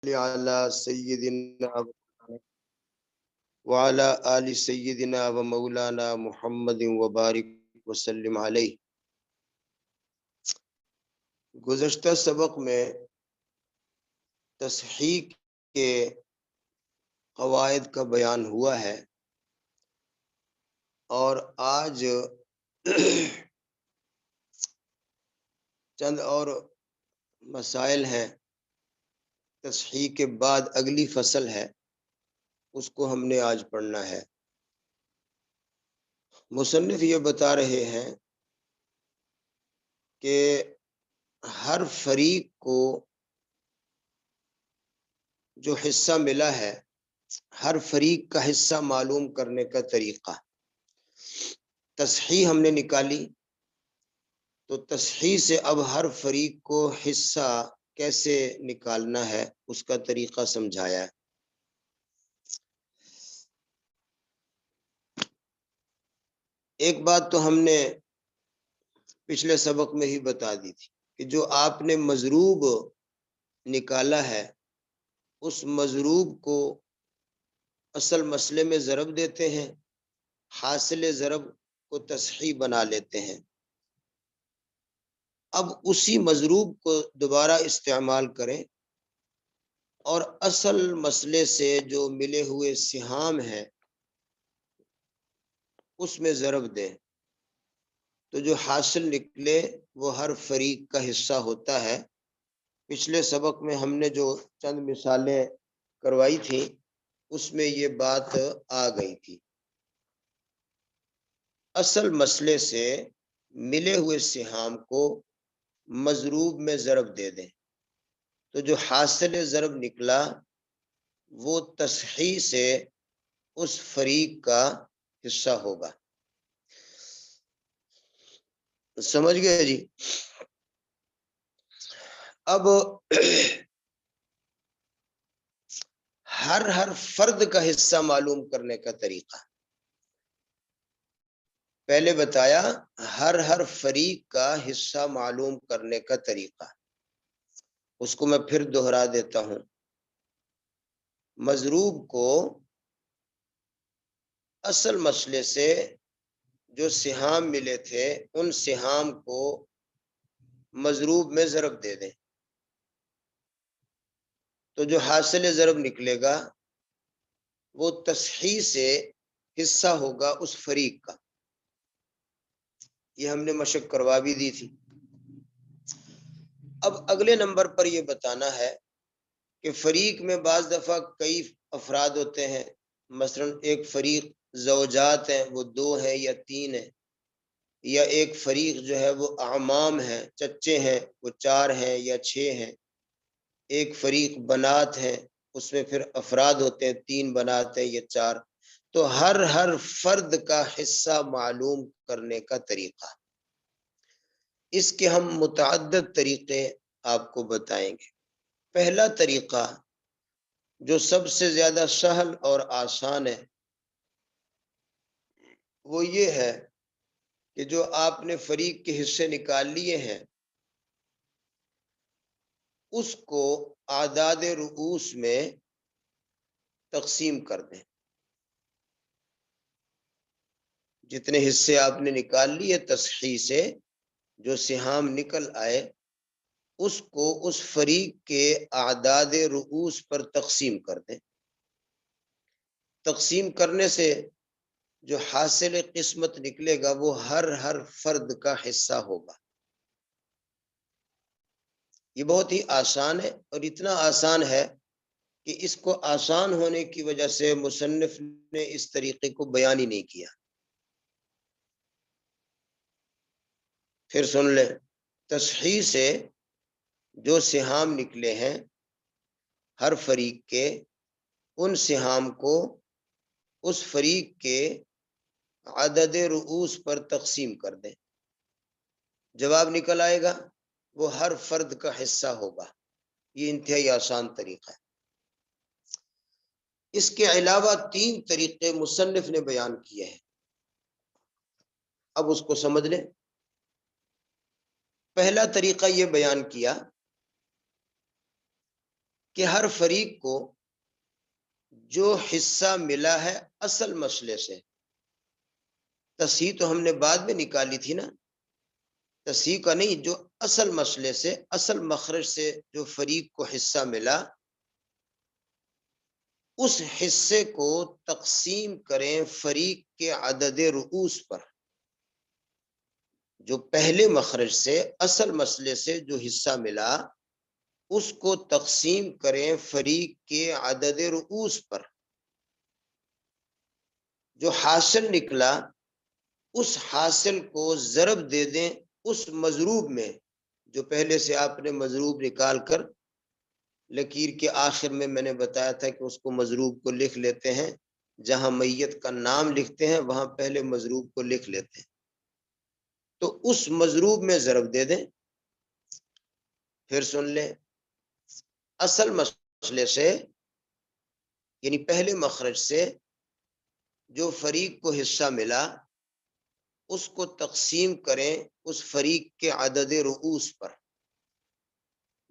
علی سیدنا وعلی آل سیدنا و مولانا محمد وبارک وسلم علیہ۔ گزشتہ سبق میں تصحیح کے قواعد کا بیان ہوا ہے اور آج چند اور مسائل ہیں۔ تصحیح کے بعد اگلی فصل ہے، اس کو ہم نے آج پڑھنا ہے۔ مصنف یہ بتا رہے ہیں کہ ہر فریق کو جو حصہ ملا ہے، ہر فریق کا حصہ معلوم کرنے کا طریقہ۔ تصحیح ہم نے نکالی تو تصحیح سے اب ہر فریق کو حصہ کیسے نکالنا ہے اس کا طریقہ سمجھایا ہے۔ ایک بات تو ہم نے پچھلے سبق میں ہی بتا دی تھی کہ جو آپ نے مضروب نکالا ہے اس مضروب کو اصل مسئلے میں ضرب دیتے ہیں، حاصل ضرب کو تصحیح بنا لیتے ہیں۔ اب اسی مضروب کو دوبارہ استعمال کریں اور اصل مسئلے سے جو ملے ہوئے سہام ہیں اس میں ضرب دیں تو جو حاصل نکلے وہ ہر فریق کا حصہ ہوتا ہے۔ پچھلے سبق میں ہم نے جو چند مثالیں کروائی تھی اس میں یہ بات آ گئی تھی۔ اصل مسئلے سے ملے ہوئے سہام کو مضروب میں ضرب دے دیں تو جو حاصل ضرب نکلا وہ تصحیح سے اس فریق کا حصہ ہوگا۔ سمجھ گئے جی؟ اب ہر فرد کا حصہ معلوم کرنے کا طریقہ پہلے بتایا، ہر فریق کا حصہ معلوم کرنے کا طریقہ، اس کو میں پھر دوہرا دیتا ہوں۔ مضروب کو اصل مسئلے سے جو سہام ملے تھے ان سہام کو مضروب میں ضرب دے دیں تو جو حاصل ضرب نکلے گا وہ تصحیح سے حصہ ہوگا اس فریق کا۔ یہ ہم نے مشق کروا بھی دی تھی۔ اب اگلے نمبر پر یہ بتانا ہے کہ فریق میں بعض دفعہ کئی افراد ہوتے ہیں، مثلا ایک فریق زوجات ہیں وہ 2 ہیں یا 3 ہیں، یا ایک فریق جو ہے وہ اعمام ہیں، چچے ہیں وہ 4 ہیں یا 6 ہیں، ایک فریق بنات ہیں اس میں پھر افراد ہوتے ہیں 3 بنات ہیں یا 4۔ تو ہر فرد کا حصہ معلوم کرنے کا طریقہ، اس کے ہم متعدد طریقے آپ کو بتائیں گے۔ پہلا طریقہ جو سب سے زیادہ سہل اور آسان ہے وہ یہ ہے کہ جو آپ نے فریق کے حصے نکال لیے ہیں اس کو اعداد رؤوس میں تقسیم کر دیں۔ جتنے حصے آپ نے نکال لیے تصحیح سے جو سہام نکل آئے اس کو اس فریق کے اعداد رؤوس پر تقسیم کر دیں۔ تقسیم کرنے سے جو حاصل قسمت نکلے گا وہ ہر فرد کا حصہ ہوگا۔ یہ بہت ہی آسان ہے اور اتنا آسان ہے کہ اس کو آسان ہونے کی وجہ سے مصنف نے اس طریقے کو بیان ہی نہیں کیا۔ پھر سن لیں، تصحیح سے جو سہام نکلے ہیں ہر فریق کے ان سہام کو اس فریق کے عدد رؤوس پر تقسیم کر دیں۔ جواب نکل آئے گا وہ ہر فرد کا حصہ ہوگا۔ یہ انتہائی آسان طریقہ ہے۔ اس کے علاوہ 3 طریقے مصنف نے بیان کیے ہیں، اب اس کو سمجھ لیں۔ پہلا طریقہ یہ بیان کیا کہ ہر فریق کو جو حصہ ملا ہے اصل مسئلے سے، تصحیح تو ہم نے بعد میں نکالی تھی نا، تصحیح کا نہیں، جو اصل مسئلے سے، اصل مخرج سے جو فریق کو حصہ ملا، اس حصے کو تقسیم کریں فریق کے عدد رؤوس پر۔ جو پہلے مخرج سے، اصل مسئلے سے جو حصہ ملا، اس کو تقسیم کریں فریق کے عدد رؤوس پر۔ جو حاصل نکلا اس حاصل کو ضرب دے دیں اس مضروب میں، جو پہلے سے آپ نے مضروب نکال کر لکیر کے آخر میں نے بتایا تھا کہ اس کو مضروب کو لکھ لیتے ہیں، جہاں میت کا نام لکھتے ہیں وہاں پہلے مضروب کو لکھ لیتے ہیں، تو اس مضروب میں ضرب دے دیں۔ پھر سن لیں، اصل مسئلے سے یعنی پہلے مخرج سے جو فریق کو حصہ ملا، اس کو تقسیم کریں اس فریق کے عدد رؤوس پر۔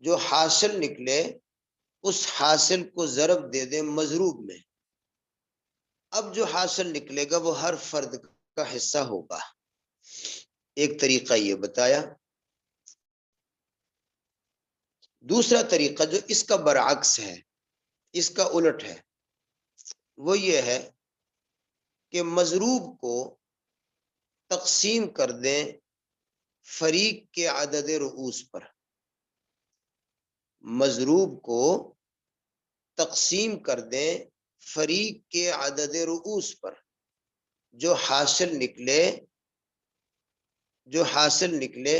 جو حاصل نکلے اس حاصل کو ضرب دے دیں مضروب میں۔ اب جو حاصل نکلے گا وہ ہر فرد کا حصہ ہوگا۔ ایک طریقہ یہ بتایا۔ دوسرا طریقہ جو اس کا برعکس ہے، اس کا الٹ ہے، وہ یہ ہے کہ مضروب کو تقسیم کر دیں فریق کے عدد رؤوس پر۔ مضروب کو تقسیم کر دیں فریق کے عدد رؤوس پر۔ جو حاصل نکلے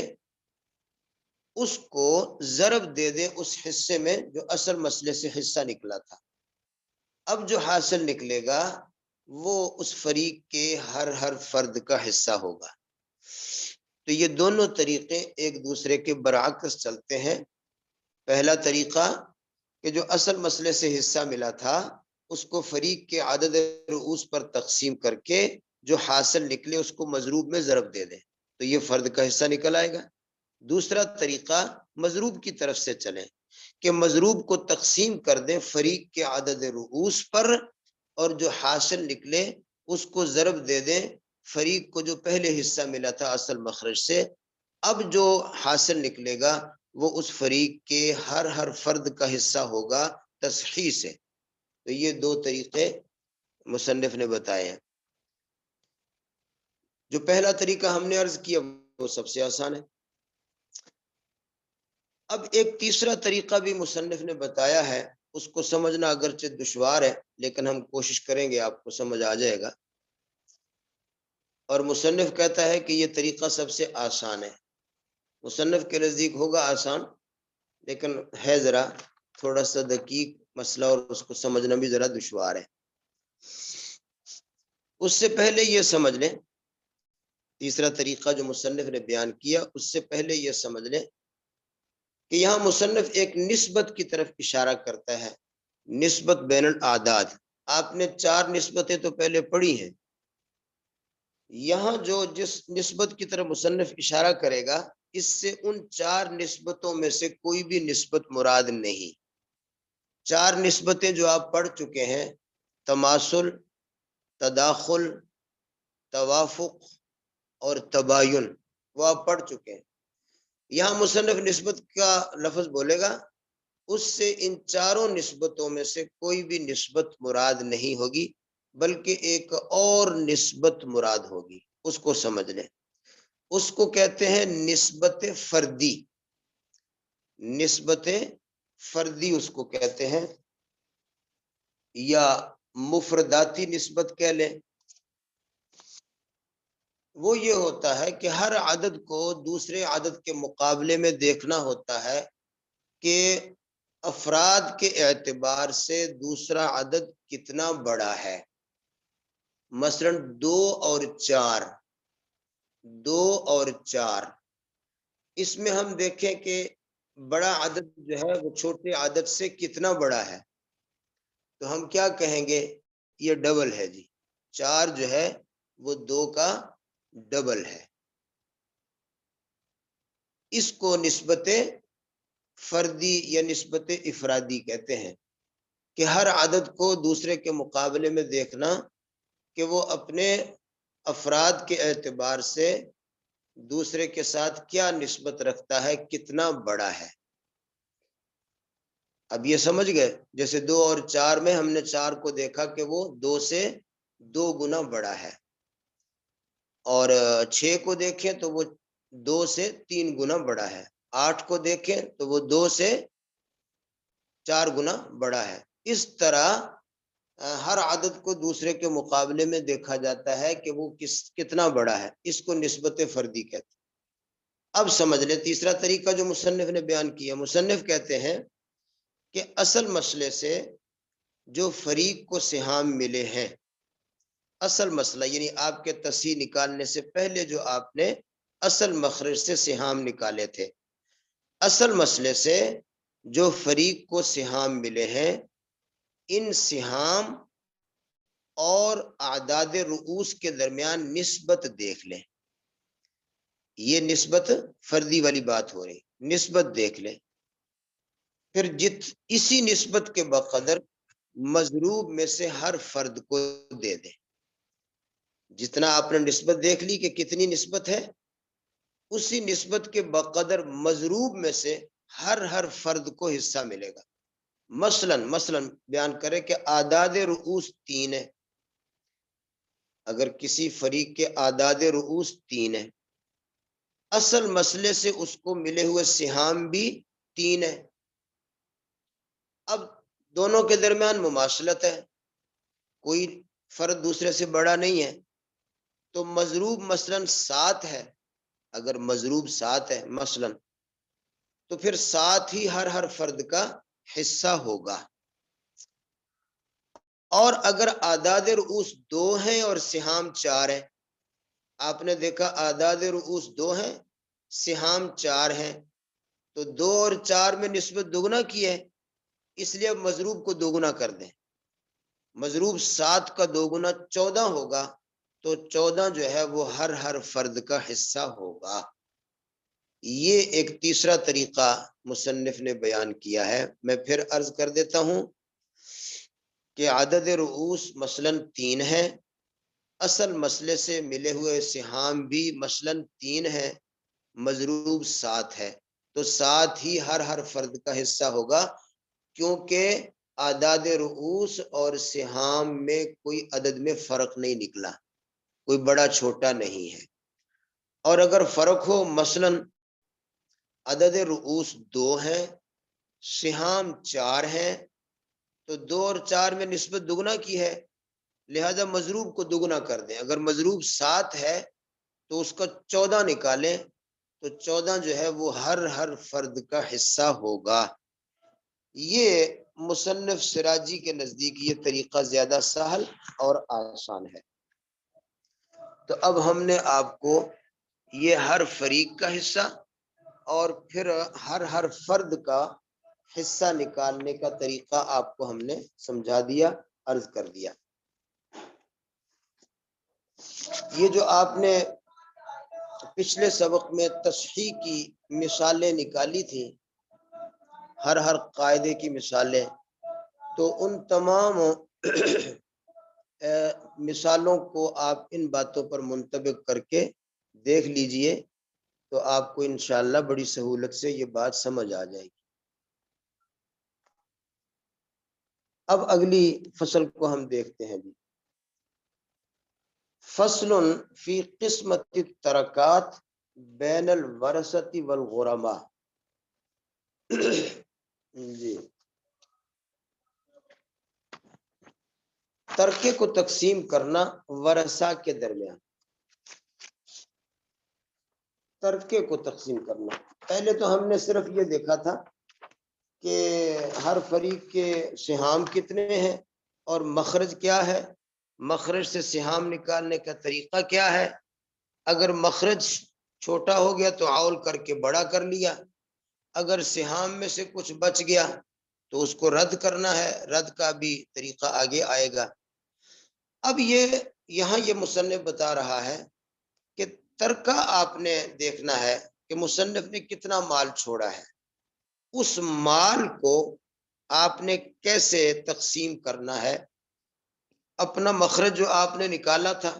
اس کو ضرب دے دیں اس حصے میں جو اصل مسئلے سے حصہ نکلا تھا۔ اب جو حاصل نکلے گا وہ اس فریق کے ہر فرد کا حصہ ہوگا۔ تو یہ دونوں طریقے ایک دوسرے کے برعکس چلتے ہیں۔ پہلا طریقہ کہ جو اصل مسئلے سے حصہ ملا تھا اس کو فریق کے عدد رؤوس پر تقسیم کر کے جو حاصل نکلے اس کو مضروب میں ضرب دے دیں تو یہ فرد کا حصہ نکل آئے گا۔ دوسرا طریقہ مضروب کی طرف سے چلیں کہ مضروب کو تقسیم کر دیں فریق کے عدد رؤوس پر، اور جو حاصل نکلے اس کو ضرب دے دیں فریق کو جو پہلے حصہ ملا تھا اصل مخرج سے۔ اب جو حاصل نکلے گا وہ اس فریق کے ہر فرد کا حصہ ہوگا تصحیح سے۔ تو یہ دو طریقے مصنف نے بتائے ہیں۔ جو پہلا طریقہ ہم نے عرض کیا وہ سب سے آسان ہے۔ اب ایک تیسرا طریقہ بھی مصنف نے بتایا ہے، اس کو سمجھنا اگرچہ دشوار ہے لیکن ہم کوشش کریں گے آپ کو سمجھ آ جائے گا۔ اور مصنف کہتا ہے کہ یہ طریقہ سب سے آسان ہے۔ مصنف کے نزدیک ہوگا آسان لیکن ہے ذرا تھوڑا سا دقیق مسئلہ اور اس کو سمجھنا بھی ذرا دشوار ہے۔ اس سے پہلے یہ سمجھ لیں، تیسرا طریقہ جو مصنف نے بیان کیا اس سے پہلے یہ سمجھ لیں کہ یہاں مصنف ایک نسبت کی طرف اشارہ کرتا ہے، نسبت بین الاعداد۔ آپ نے 4 نسبتیں تو پہلے پڑھی ہیں، یہاں جو جس نسبت کی طرف مصنف اشارہ کرے گا اس سے ان 4 نسبتوں میں سے کوئی بھی نسبت مراد نہیں۔ 4 نسبتیں جو آپ پڑھ چکے ہیں، تماثل، تداخل، توافق اور تباین، وہ آپ پڑھ چکے ہیں۔ یہاں مصنف نسبت کا لفظ بولے گا، اس سے ان 4 نسبتوں میں سے کوئی بھی نسبت مراد نہیں ہوگی بلکہ ایک اور نسبت مراد ہوگی۔ اس کو سمجھ لیں، اس کو کہتے ہیں نسبت فردی۔ نسبت فردی اس کو کہتے ہیں، یا مفرداتی نسبت کہہ لیں۔ وہ یہ ہوتا ہے کہ ہر عدد کو دوسرے عدد کے مقابلے میں دیکھنا ہوتا ہے کہ افراد کے اعتبار سے دوسرا عدد کتنا بڑا ہے۔ مثلا 2 اور 4، اس میں ہم دیکھیں کہ بڑا عدد جو ہے وہ چھوٹے عدد سے کتنا بڑا ہے، تو ہم کیا کہیں گے، یہ ڈبل ہے جی، 4 جو ہے وہ 2 کا ڈبل ہے۔ اس کو نسبت فردی یا نسبت افرادی کہتے ہیں کہ ہر عدد کو دوسرے کے مقابلے میں دیکھنا کہ وہ اپنے افراد کے اعتبار سے دوسرے کے ساتھ کیا نسبت رکھتا ہے، کتنا بڑا ہے۔ اب یہ سمجھ گئے، جیسے 2 اور 4 میں ہم نے 4 کو دیکھا کہ وہ 2 سے 2 گنا بڑا ہے، اور 6 کو دیکھیں تو وہ 2 سے 3 گنا بڑا ہے، 8 کو دیکھیں تو وہ 2 سے 4 گنا بڑا ہے۔ اس طرح ہر عدد کو دوسرے کے مقابلے میں دیکھا جاتا ہے کہ وہ کتنا بڑا ہے، اس کو نسبت فردی کہتے ہیں۔ اب سمجھ لیں تیسرا طریقہ جو مصنف نے بیان کیا، مصنف کہتے ہیں کہ اصل مسئلے سے جو فریق کو سہام ملے ہیں، اصل مسئلہ یعنی آپ کے تصحیح نکالنے سے پہلے جو آپ نے اصل مخرج سے سہام نکالے تھے، اصل مسئلے سے جو فریق کو سہام ملے ہیں، ان سہام اور اعداد رؤوس کے درمیان نسبت دیکھ لیں۔ یہ نسبت فردی والی بات ہو رہی، نسبت دیکھ لیں، پھر اسی نسبت کے بقدر مضروب میں سے ہر فرد کو دے دیں۔ جتنا آپ نے نسبت دیکھ لی کہ کتنی نسبت ہے، اسی نسبت کے بقدر مضروب میں سے ہر فرد کو حصہ ملے گا۔ مثلا بیان کرے کہ اعداد رؤوس 3 ہے، اگر کسی فریق کے اعداد رؤوس 3 ہے، اصل مسئلے سے اس کو ملے ہوئے سہام بھی 3 ہے۔ اب دونوں کے درمیان مماثلت ہے، کوئی فرد دوسرے سے بڑا نہیں ہے، تو مضروب مثلا 7 ہے، اگر مضروب 7 ہے مثلا، تو پھر 7 ہی ہر فرد کا حصہ ہوگا۔ اور اگر اعداد رؤوس 2 ہیں اور سہام 4 ہیں، آپ نے دیکھا اعداد رؤوس 2 ہیں، سہام 4 ہیں، تو 2 اور 4 میں نسبت دوگنا کی ہے، اس لیے اب مضروب کو دوگنا کر دیں۔ مضروب 7 کا دوگنا 14 ہوگا، تو 14 جو ہے وہ ہر فرد کا حصہ ہوگا۔ یہ ایک تیسرا طریقہ مصنف نے بیان کیا ہے۔ میں پھر عرض کر دیتا ہوں کہ عدد رؤوس مثلا 3 ہے، اصل مسئلے سے ملے ہوئے سہام بھی مثلا 3 ہے، مضروب 7 ہے، تو 7 ہی ہر فرد کا حصہ ہوگا، کیونکہ اعداد رؤوس اور سہام میں کوئی عدد میں فرق نہیں نکلا، کوئی بڑا چھوٹا نہیں ہے۔ اور اگر فرق ہو، مثلا عدد رؤوس 2 ہیں، سہام 4 ہیں، تو 2 اور 4 میں نسبت دگنا کی ہے، لہذا مضروب کو دگنا کر دیں۔ اگر مضروب 7 ہے تو اس کا 14 نکالیں، تو 14 جو ہے وہ ہر فرد کا حصہ ہوگا۔ یہ مصنف سراجی کے نزدیک یہ طریقہ زیادہ سہل اور آسان ہے۔ تو اب ہم نے آپ کو یہ ہر فریق کا حصہ اور پھر ہر فرد کا حصہ نکالنے کا طریقہ آپ کو ہم نے سمجھا دیا، عرض کر دیا۔ یہ جو آپ نے پچھلے سبق میں تصحیح کی مثالیں نکالی تھی، ہر قاعدے کی مثالیں، تو ان تمام مثالوں کو آپ ان باتوں پر منطبق کر کے دیکھ لیجئے، تو آپ کو انشاءاللہ بڑی سہولت سے یہ بات سمجھ آ جائے گی۔ اب اگلی فصل کو ہم دیکھتے ہیں جی۔ فصل فی قسمت الترکات بین الورثۃ والغرماء۔ جی، ترکے کو تقسیم کرنا ورثہ کے درمیان، ترکے کو تقسیم کرنا۔ پہلے تو ہم نے صرف یہ دیکھا تھا کہ ہر فریق کے سہام کتنے ہیں اور مخرج کیا ہے، مخرج سے سہام نکالنے کا طریقہ کیا ہے۔ اگر مخرج چھوٹا ہو گیا تو عول کر کے بڑا کر لیا، اگر سہام میں سے کچھ بچ گیا تو اس کو رد کرنا ہے، رد کا بھی طریقہ آگے آئے گا۔ اب یہاں یہ مصنف بتا رہا ہے کہ ترکہ آپ نے دیکھنا ہے کہ مصنف نے کتنا مال چھوڑا ہے۔ اس مال کو آپ نے کیسے تقسیم کرنا ہے، اپنا مخرج جو آپ نے نکالا تھا،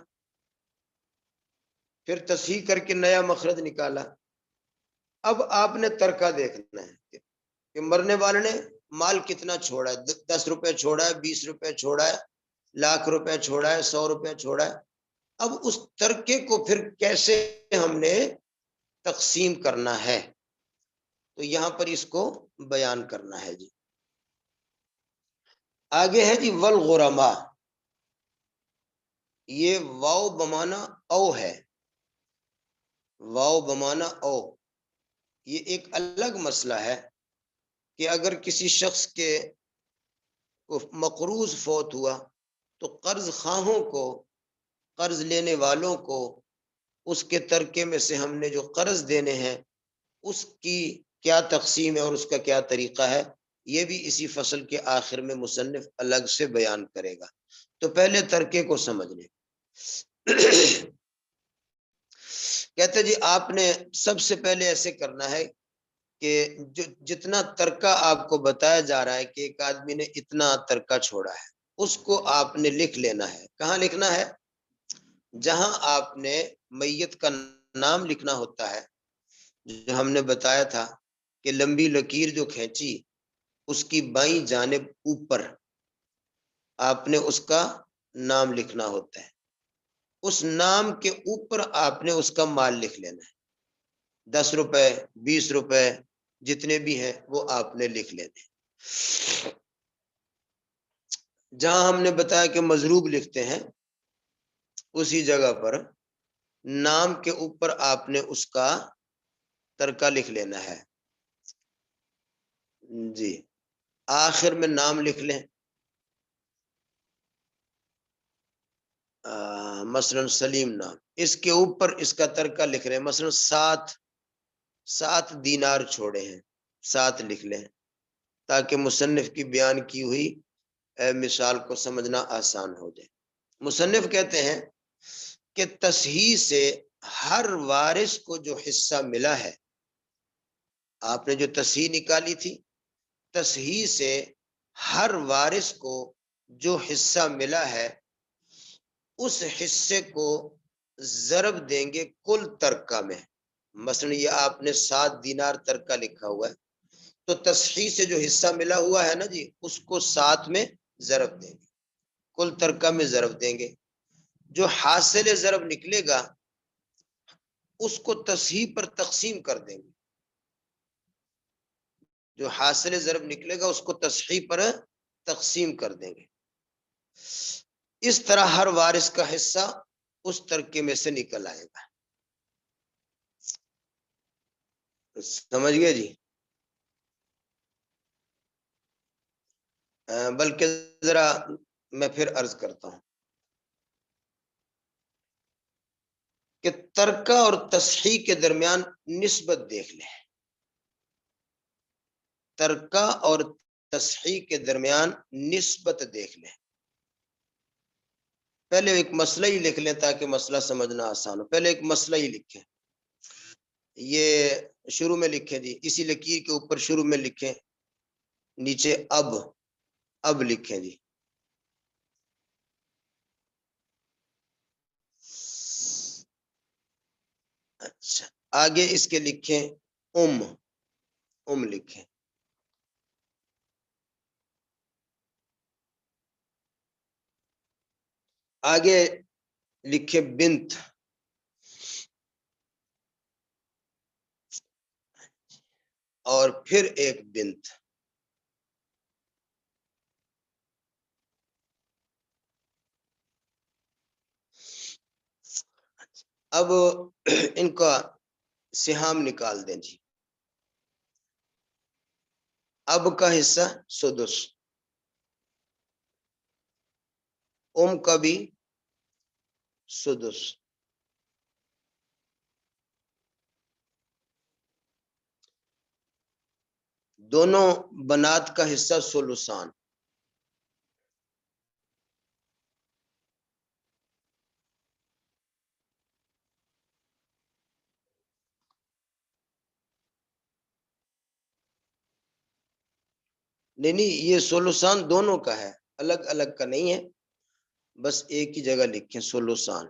پھر تصحیح کر کے نیا مخرج نکالا، اب آپ نے ترکہ دیکھنا ہے کہ مرنے والے نے مال کتنا چھوڑا ہے، 10 روپے چھوڑا ہے، 20 روپے چھوڑا ہے، 1,00,000 روپے چھوڑا ہے، 100 روپے چھوڑا ہے، اب اس ترکے کو پھر کیسے ہم نے تقسیم کرنا ہے، تو یہاں پر اس کو بیان کرنا ہے جی۔ آگے ہے جی والغرما، یہ واو بمانا او ہے، واو بمانا او، یہ ایک الگ مسئلہ ہے کہ اگر کسی شخص کے مقروض فوت ہوا تو قرض خواہوں کو، قرض لینے والوں کو اس کے ترکے میں سے ہم نے جو قرض دینے ہیں اس کی کیا تقسیم ہے اور اس کا کیا طریقہ ہے، یہ بھی اسی فصل کے آخر میں مصنف الگ سے بیان کرے گا۔ تو پہلے ترکے کو سمجھ لیں۔ کہتے جی آپ نے سب سے پہلے ایسے کرنا ہے کہ جو جتنا ترکہ آپ کو بتایا جا رہا ہے کہ ایک آدمی نے اتنا ترکہ چھوڑا ہے، اس کو آپ نے لکھ لینا ہے۔ کہاں لکھنا ہے؟ جہاں آپ نے میت کا نام لکھنا ہوتا ہے، جو ہم نے بتایا تھا کہ لمبی لکیر جو کھینچی اس کی بائیں جانب اوپر آپ نے اس کا نام لکھنا ہوتا ہے، اس نام کے اوپر آپ نے اس کا مال لکھ لینا ہے، 10 روپے 20 روپے جتنے بھی ہیں وہ آپ نے لکھ لینے۔ جہاں ہم نے بتایا کہ مضروب لکھتے ہیں اسی جگہ پر نام کے اوپر آپ نے اس کا ترکہ لکھ لینا ہے جی۔ آخر میں نام لکھ لیں، مثلا سلیم نام، اس کے اوپر اس کا ترکہ لکھ رہے ہیں، مثلا 7 دینار چھوڑے ہیں، 7 لکھ لیں تاکہ مصنف کی بیان کی ہوئی مثال کو سمجھنا آسان ہو جائے۔ مصنف کہتے ہیں کہ تصحیح سے ہر وارث کو جو حصہ ملا ہے، آپ نے جو تصحیح نکالی تھی، تصحیح سے ہر وارث کو جو حصہ ملا ہے اس حصے کو ضرب دیں گے کل ترکہ میں۔ مثلا یہ آپ نے 7 دینار ترکہ لکھا ہوا ہے، تو تصحیح سے جو حصہ ملا ہوا ہے نا جی، اس کو 7 میں ضرب دیں گے، کل ترکہ میں ضرب دیں گے، جو حاصل ضرب نکلے گا اس کو تصحیح پر تقسیم کر دیں گے، جو حاصل ضرب نکلے گا اس کو تصحیح پر تقسیم کر دیں گے۔ اس طرح ہر وارث کا حصہ اس ترکے میں سے نکل آئے گا۔ سمجھ گئے جی؟ بلکہ ذرا میں پھر عرض کرتا ہوں کہ ترکہ اور تصحیح کے درمیان نسبت دیکھ لیں، ترکہ اور تصحیح کے درمیان نسبت دیکھ لیں۔ پہلے ایک مسئلہ ہی لکھ لیں تاکہ مسئلہ سمجھنا آسان ہو، پہلے ایک مسئلہ ہی لکھیں، یہ شروع میں لکھیں جی، اسی لکیر کے اوپر شروع میں لکھیں، نیچے اب لکھیں جی۔ اچھا، آگے اس کے لکھیں لکھیں، آگے لکھیں بنت، اور پھر ایک بنت، اب ان کا سہام نکال دیں جی۔ اب کا حصہ سدس، کا بھی سدس، دونوں بنات کا حصہ ثلثان، نہیں یہ سولوسان دونوں کا ہے، الگ الگ کا نہیں ہے، بس ایک ہی جگہ لکھیں سولوسان،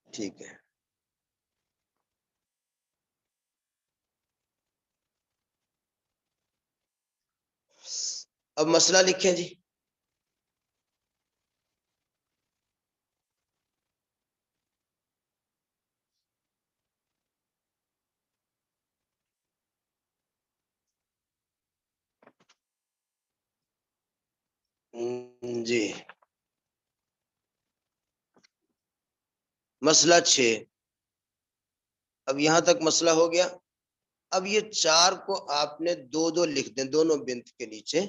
ٹھیک ہے۔ اب مسئلہ لکھیں جی۔ جی مسئلہ 6، اب یہاں تک مسئلہ ہو گیا۔ اب یہ 4 کو آپ نے دو دو لکھ دیں، دونوں بنت کے نیچے،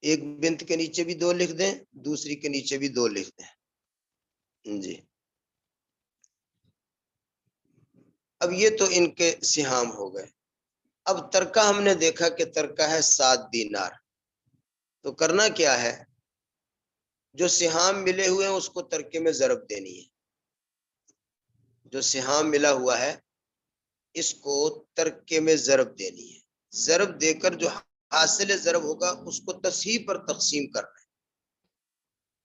ایک بنت کے نیچے بھی 2 لکھ دیں، دوسری کے نیچے بھی 2 لکھ دیں جی۔ اب یہ تو ان کے سہام ہو گئے۔ اب ترکہ ہم نے دیکھا کہ ترکہ ہے 7 دینار، تو کرنا کیا ہے، جو سہام ملے ہوئے ہیں اس کو ترکے میں ضرب دینی ہے، جو سہام ملا ہوا ہے اس کو ترکے میں ضرب دینی ہے، ضرب دے کر جو حاصل ضرب ہوگا اس کو تصحیح پر تقسیم کرنا ہے۔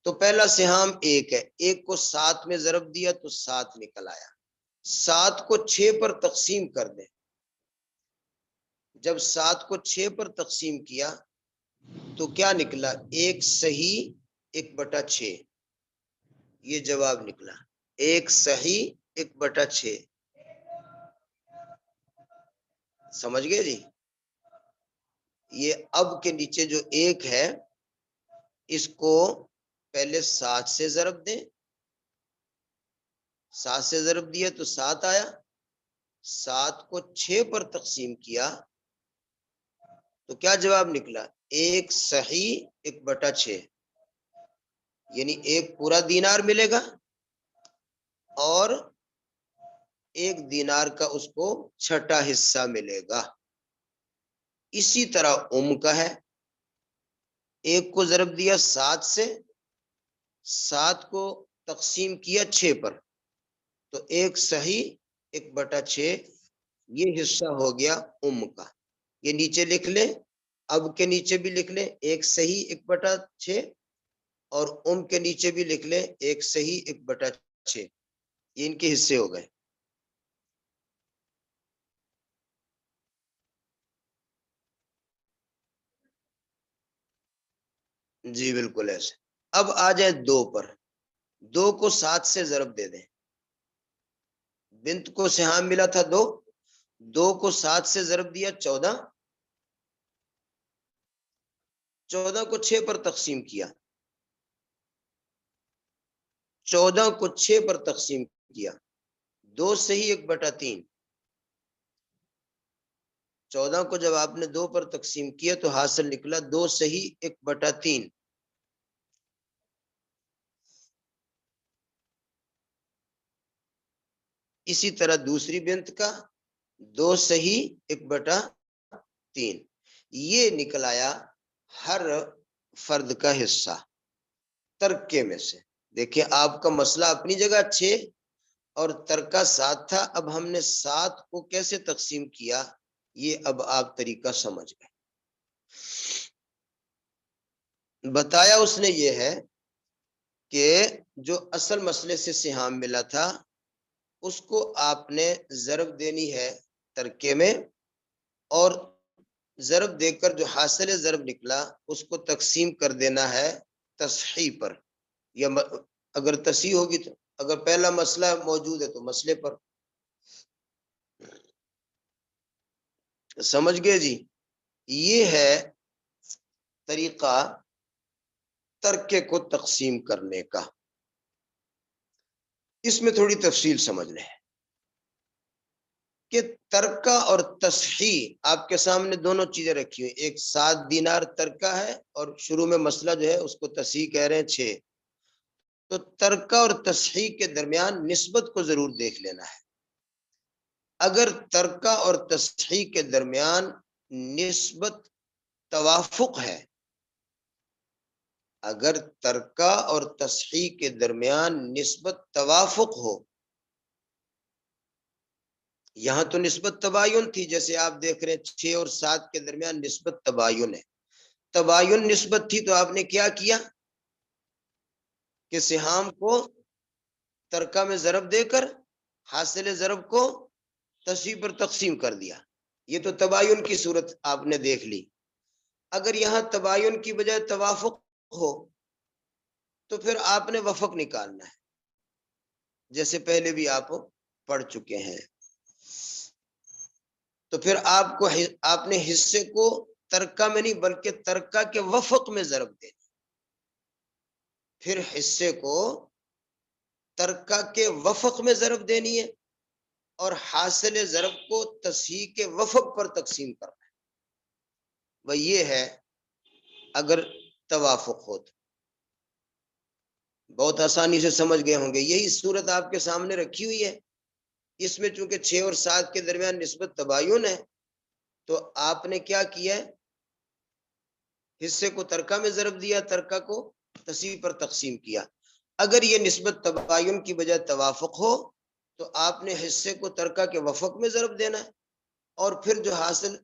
تو پہلا سہام 1 ہے، 1 کو 7 میں ضرب دیا تو 7 نکل آیا، 7 کو 6 پر تقسیم کر دیں، جب 7 کو 6 پر تقسیم کیا تو کیا نکلا، 1 صحیح 1/6، یہ جواب نکلا 1 صحیح 1/6، سمجھ گئے جی۔ یہ اب کے نیچے جو 1 ہے اس کو پہلے 7 سے ضرب دیں، 7 سے ضرب دیا تو 7 آیا، 7 کو 6 پر تقسیم کیا تو کیا جواب نکلا، 1 صحیح 1/6، یعنی 1 پورا دینار ملے گا اور 1 دینار کا اس کو چھٹا حصہ ملے گا۔ اسی طرح کا ہے، 1 کو ضرب دیا 7 سے، 7 کو تقسیم کیا 6 پر تو 1 صحیح 1/6، یہ حصہ ہو گیا کا، یہ نیچے لکھ لیں، اب کے نیچے بھی لکھ لیں 1 صحیح 1/6 اور کے نیچے بھی لکھ لیں 1 صحیح 1/6، یہ ان کے حصے ہو گئے۔ جی بالکل ایسے۔ اب آ جائے 2 پر، 2 کو 7 سے ضرب دے دیں، بنت کو سہام ملا تھا 2، 2 کو 7 سے ضرب دیا 14، 14 کو 6 پر تقسیم کیا، 14 کو 6 پر تقسیم کیا، 2 صحیح 1/3، 14 کو جب آپ نے 2 پر تقسیم کیا تو حاصل نکلا 2 صحیح 1/3۔ اسی طرح دوسری بنت کا 2 صحیح 1/3، یہ نکل آیا ہر فرد کا حصہ ترکے میں سے۔ دیکھیں آپ کا مسئلہ اپنی جگہ 6 اور ترکہ 7 تھا، اب ہم نے 7 کو کیسے تقسیم کیا یہ اب آپ طریقہ سمجھ گئے۔ بتایا اس نے یہ ہے کہ جو اصل مسئلے سے سہام ملا تھا اس کو آپ نے ضرب دینی ہے ترکے میں، اور ضرب دے کر جو حاصل ضرب نکلا اس کو تقسیم کر دینا ہے تصحیح پر، یا اگر تصحیح ہوگی تو، اگر پہلا مسئلہ موجود ہے تو مسئلے پر، سمجھ گئے جی۔ یہ ہے طریقہ ترکے کو تقسیم کرنے کا۔ اس میں تھوڑی تفصیل سمجھ لیں کہ ترکہ اور تصحیح آپ کے سامنے دونوں چیزیں رکھی ہوئی، ایک 7 دینار ترکہ ہے اور شروع میں مسئلہ جو ہے اس کو تصحیح کہہ رہے ہیں 6، تو ترکہ اور تصحیح کے درمیان نسبت کو ضرور دیکھ لینا ہے۔ اگر ترکہ اور تصحیح کے درمیان نسبت توافق ہے، اگر ترکہ اور تصحیح کے درمیان نسبت توافق ہو یہاں تو نسبت تباین تھی، جیسے آپ دیکھ رہے ہیں 6 اور 7 کے درمیان نسبت تباین ہے، تباین نسبت تھی تو آپ نے کیا کیا کہ سہام کو ترکہ میں ضرب دے کر حاصل ضرب کو تصحیح پر تقسیم کر دیا، یہ تو تباین کی صورت آپ نے دیکھ لی۔ اگر یہاں تباین کی بجائے توافق ہو تو پھر آپ نے وفق نکالنا ہے، جیسے پہلے بھی آپ پڑھ چکے ہیں۔ تو پھر آپ نے حصے کو ترکہ میں نہیں بلکہ ترکہ کے وفق میں ضرب دے، پھر حصے کو ترکہ کے وفق میں ضرب دینی ہے اور حاصل ضرب کو تصحیح کے وفق پر تقسیم کرنا ہے، وہ یہ ہے اگر توافق ہو تو۔ بہت آسانی سے سمجھ گئے ہوں گے، یہی صورت آپ کے سامنے رکھی ہوئی ہے، اس میں چونکہ 6 اور 7 کے درمیان نسبت تباین ہے تو آپ نے کیا کیا ہے، حصے کو ترکہ میں ضرب دیا، ترکہ کو تصحیح پر تقسیم کیا۔ اگر یہ نسبت تباین کی بجائے توافق ہو تو آپ نے حصے کو ترکہ کے وفق میں ضرب دینا ہے اور پھر جو حاصل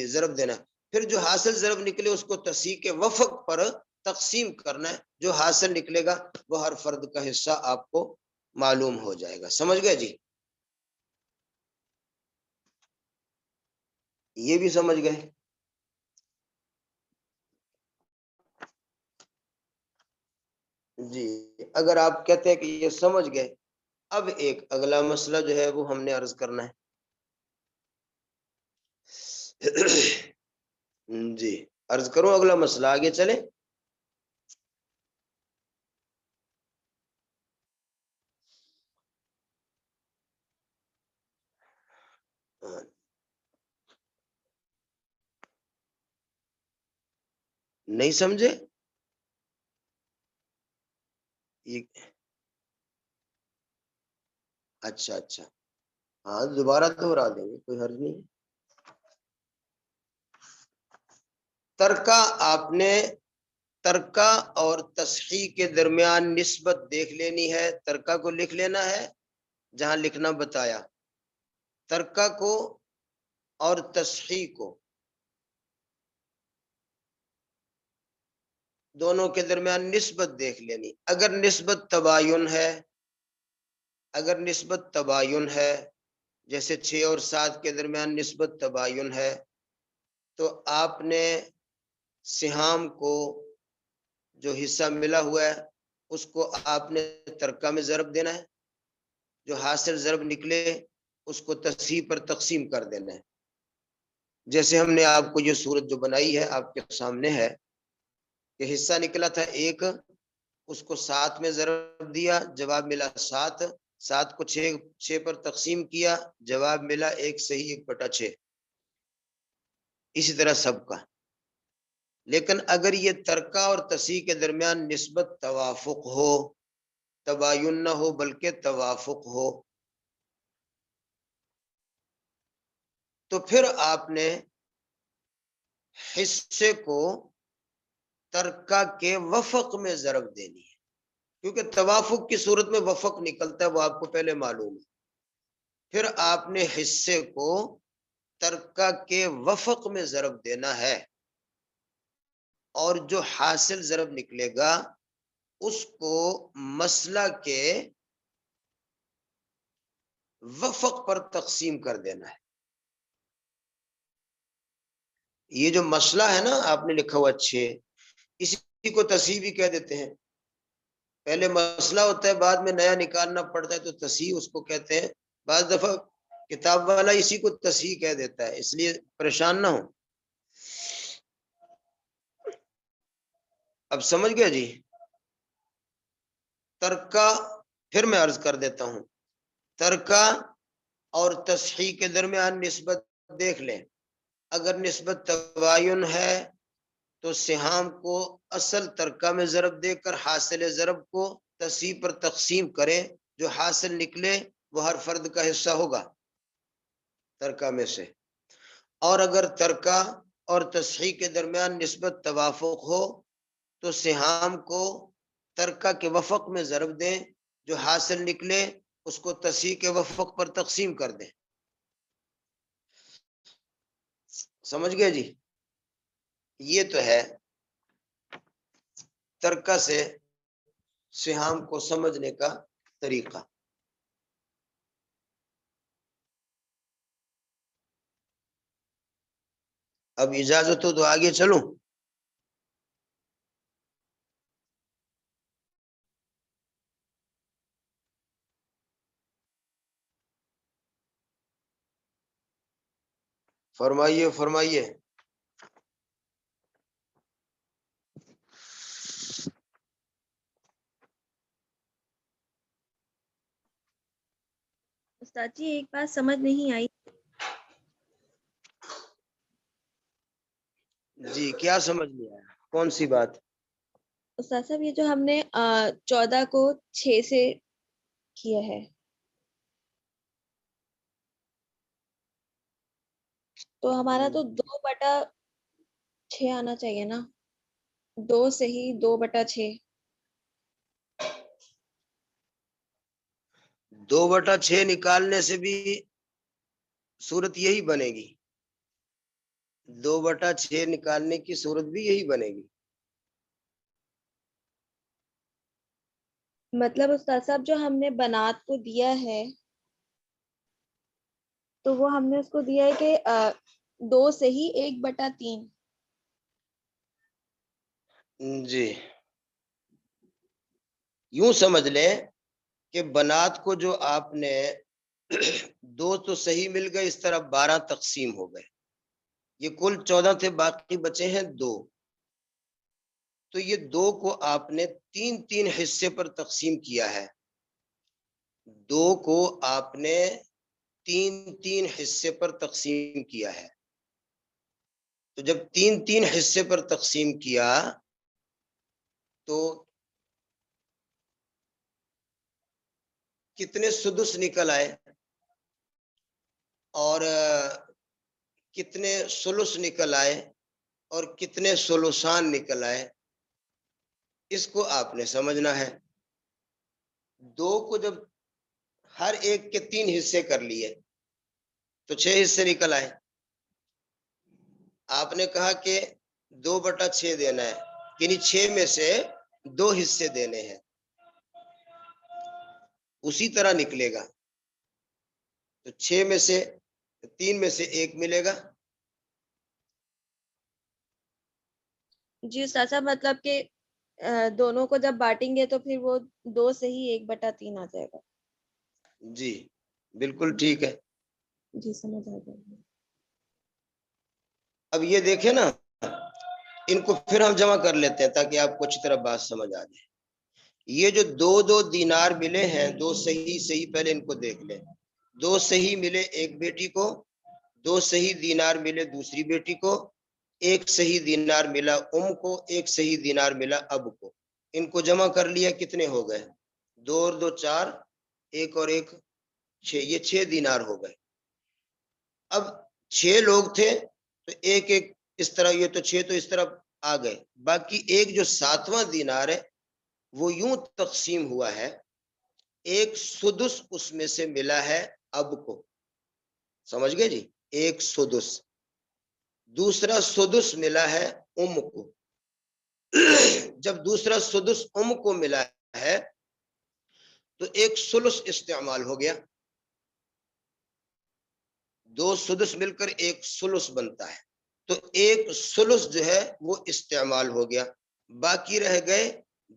ضرب دینا ہے، پھر جو حاصل ضرب نکلے اس کو تصحیح کے وفق پر تقسیم کرنا ہے، جو حاصل نکلے گا وہ ہر فرد کا حصہ آپ کو معلوم ہو جائے گا۔ سمجھ گئے جی؟ یہ بھی سمجھ گئے؟ جی، اگر آپ کہتے ہیں کہ یہ سمجھ گئے، اب ایک اگلا مسئلہ جو ہے وہ ہم نے عرض کرنا ہے۔ جی عرض کروں اگلا مسئلہ، آگے چلیں۔ نہیں سمجھے؟ اچھا اچھا، ہاں دوبارہ دوہرا دیں گے، کوئی حرج نہیں۔ ترکہ، آپ نے ترکہ اور تصحیح کے درمیان نسبت دیکھ لینی ہے، ترکہ کو لکھ لینا ہے جہاں لکھنا بتایا، ترکہ کو اور تصحیح کو دونوں کے درمیان نسبت دیکھ لینی۔ اگر نسبت تباین ہے، اگر نسبت تباین ہے جیسے 6 اور 7 کے درمیان نسبت تباین ہے تو آپ نے سہام کو جو حصہ ملا ہوا ہے اس کو آپ نے ترکہ میں ضرب دینا ہے، جو حاصل ضرب نکلے اس کو تصحیح پر تقسیم کر دینا ہے۔ جیسے ہم نے آپ کو یہ صورت جو بنائی ہے آپ کے سامنے ہے کہ حصہ نکلا تھا 1، اس کو 7 میں ضرب دیا، جواب ملا 7، 7 کو 6 پر تقسیم کیا، جواب ملا 1 صحیح 1/6، اسی طرح سب کا۔ لیکن اگر یہ ترکہ اور تصحیح کے درمیان نسبت توافق ہو، تباین نہ ہو بلکہ توافق ہو، تو پھر آپ نے حصے کو ترکہ کے وفق میں ضرب دینی ہے، کیونکہ توافق کی صورت میں وفق نکلتا ہے، وہ آپ کو پہلے معلوم ہے۔ پھر آپ نے حصے کو ترکہ کے وفق میں ضرب دینا ہے اور جو حاصل ضرب نکلے گا اس کو مسئلہ کے وفق پر تقسیم کر دینا ہے۔ یہ جو مسئلہ ہے نا آپ نے لکھا ہوا 6، اسی کو تصحیح بھی کہہ دیتے ہیں۔ پہلے مسئلہ ہوتا ہے، بعد میں نیا نکالنا پڑتا ہے تو تصحیح اس کو کہتے ہیں۔ بعض دفعہ کتاب والا اسی کو تصحیح کہہ دیتا ہے، اس لیے پریشان نہ ہو۔ اب سمجھ گیا جی؟ ترکہ پھر میں عرض کر دیتا ہوں، ترکہ اور تصحیح کے درمیان نسبت دیکھ لیں۔ اگر نسبت تباین ہے تو سہام کو اصل ترکہ میں ضرب دے کر حاصل ضرب کو تصحیح پر تقسیم کریں، جو حاصل نکلے وہ ہر فرد کا حصہ ہوگا ترکہ میں سے۔ اور اگر ترکہ اور تصحیح کے درمیان نسبت توافق ہو تو سہام کو ترکہ کے وفق میں ضرب دیں، جو حاصل نکلے اس کو تصحیح کے وفق پر تقسیم کر دیں. سمجھ گئے جی؟ یہ تو ہے ترکہ سے سہام کو سمجھنے کا طریقہ. اب اجازت ہو تو آگے چلوں. فرمائیے فرمائیے. استاد جی ایک بات سمجھ نہیں آئی. جی کیا سمجھ نہیں آیا؟ کون سی بات؟ استاد صاحب یہ جو ہم نے 14 کو 6 سے کیا ہے تو ہمارا تو 2/6 آنا چاہیے نا. 2 صحیح 2/6. 2/6 نکالنے سے بھی صورت یہی بنے گی. 2/6 نکالنے کی صورت بھی یہی بنے گی. مطلب استاد صاحب جو ہم نے بنات کو دیا ہے تو وہ ہم نے اس کو دیا ہے کہ 2 صحیح 1/3. جی یوں سمجھ لیں کہ بنات کو جو آپ نے 2 تو صحیح مل گئے، اس طرح 12 تقسیم ہو گئے. یہ کل 14 تھے، باقی بچے ہیں 2. تو یہ 2 کو آپ نے 3 حصے پر تقسیم کیا ہے. 2 کو آپ نے 3 حصے پر تقسیم کیا ہے. تو جب 3 حصے پر تقسیم کیا تو کتنے سدس نکل آئے اور کتنے سلس نکل آئے اور کتنے سلوسان نکل آئے، اس کو آپ نے سمجھنا ہے. 2 کو جب ہر ایک کے 3 حصے کر لیے تو 6 حصے نکل آئے. آپ نے کہا کہ 2/6 دینا ہے، یعنی 6 میں سے 2 حصے دینے ہیں. اسی طرح نکلے گا. تو 6 میں سے 3 میں سے 1 ملے گا. جی استاد صاحب مطلب کہ دونوں کو جب بانٹیں گے تو پھر وہ 2 صحیح 1/3 آ جائے گا. جی بالکل ٹھیک ہے. جی سمجھ آ گیا. اب یہ دیکھیں نا، ان کو پھر ہم جمع کر لیتے ہیں تاکہ آپ کو اچھی طرح بات سمجھ آ جائے. یہ جو 2 دینار ملے ہیں، 2 صحیح پہلے ان کو دیکھ لیں. 2 صحیح ملے ایک بیٹی کو، 2 صحیح دینار ملے دوسری بیٹی کو، 1 صحیح دینار ملا کو، 1 صحیح دینار ملا اب کو. ان کو جمع کر لیا، کتنے ہو گئے؟ 2 اور 2 4، 1 اور 1 6. یہ 6 دینار ہو گئے. اب 6 لوگ تھے تو ایک اس طرح، یہ تو 6 تو اس طرح آ گئے. باقی ایک جو 7واں دینار ہے وہ یوں تقسیم ہوا ہے، 1 سدس اس میں سے ملا ہے اب کو. سمجھ گئے جی؟ 1 سدس. دوسرا سدس ملا ہے کو. جب دوسرا سدس کو ملا ہے تو 1 سلس استعمال ہو گیا. 2 سدس مل کر 1 سلس بنتا ہے. تو 1 سلس جو ہے وہ استعمال ہو گیا. باقی رہ گئے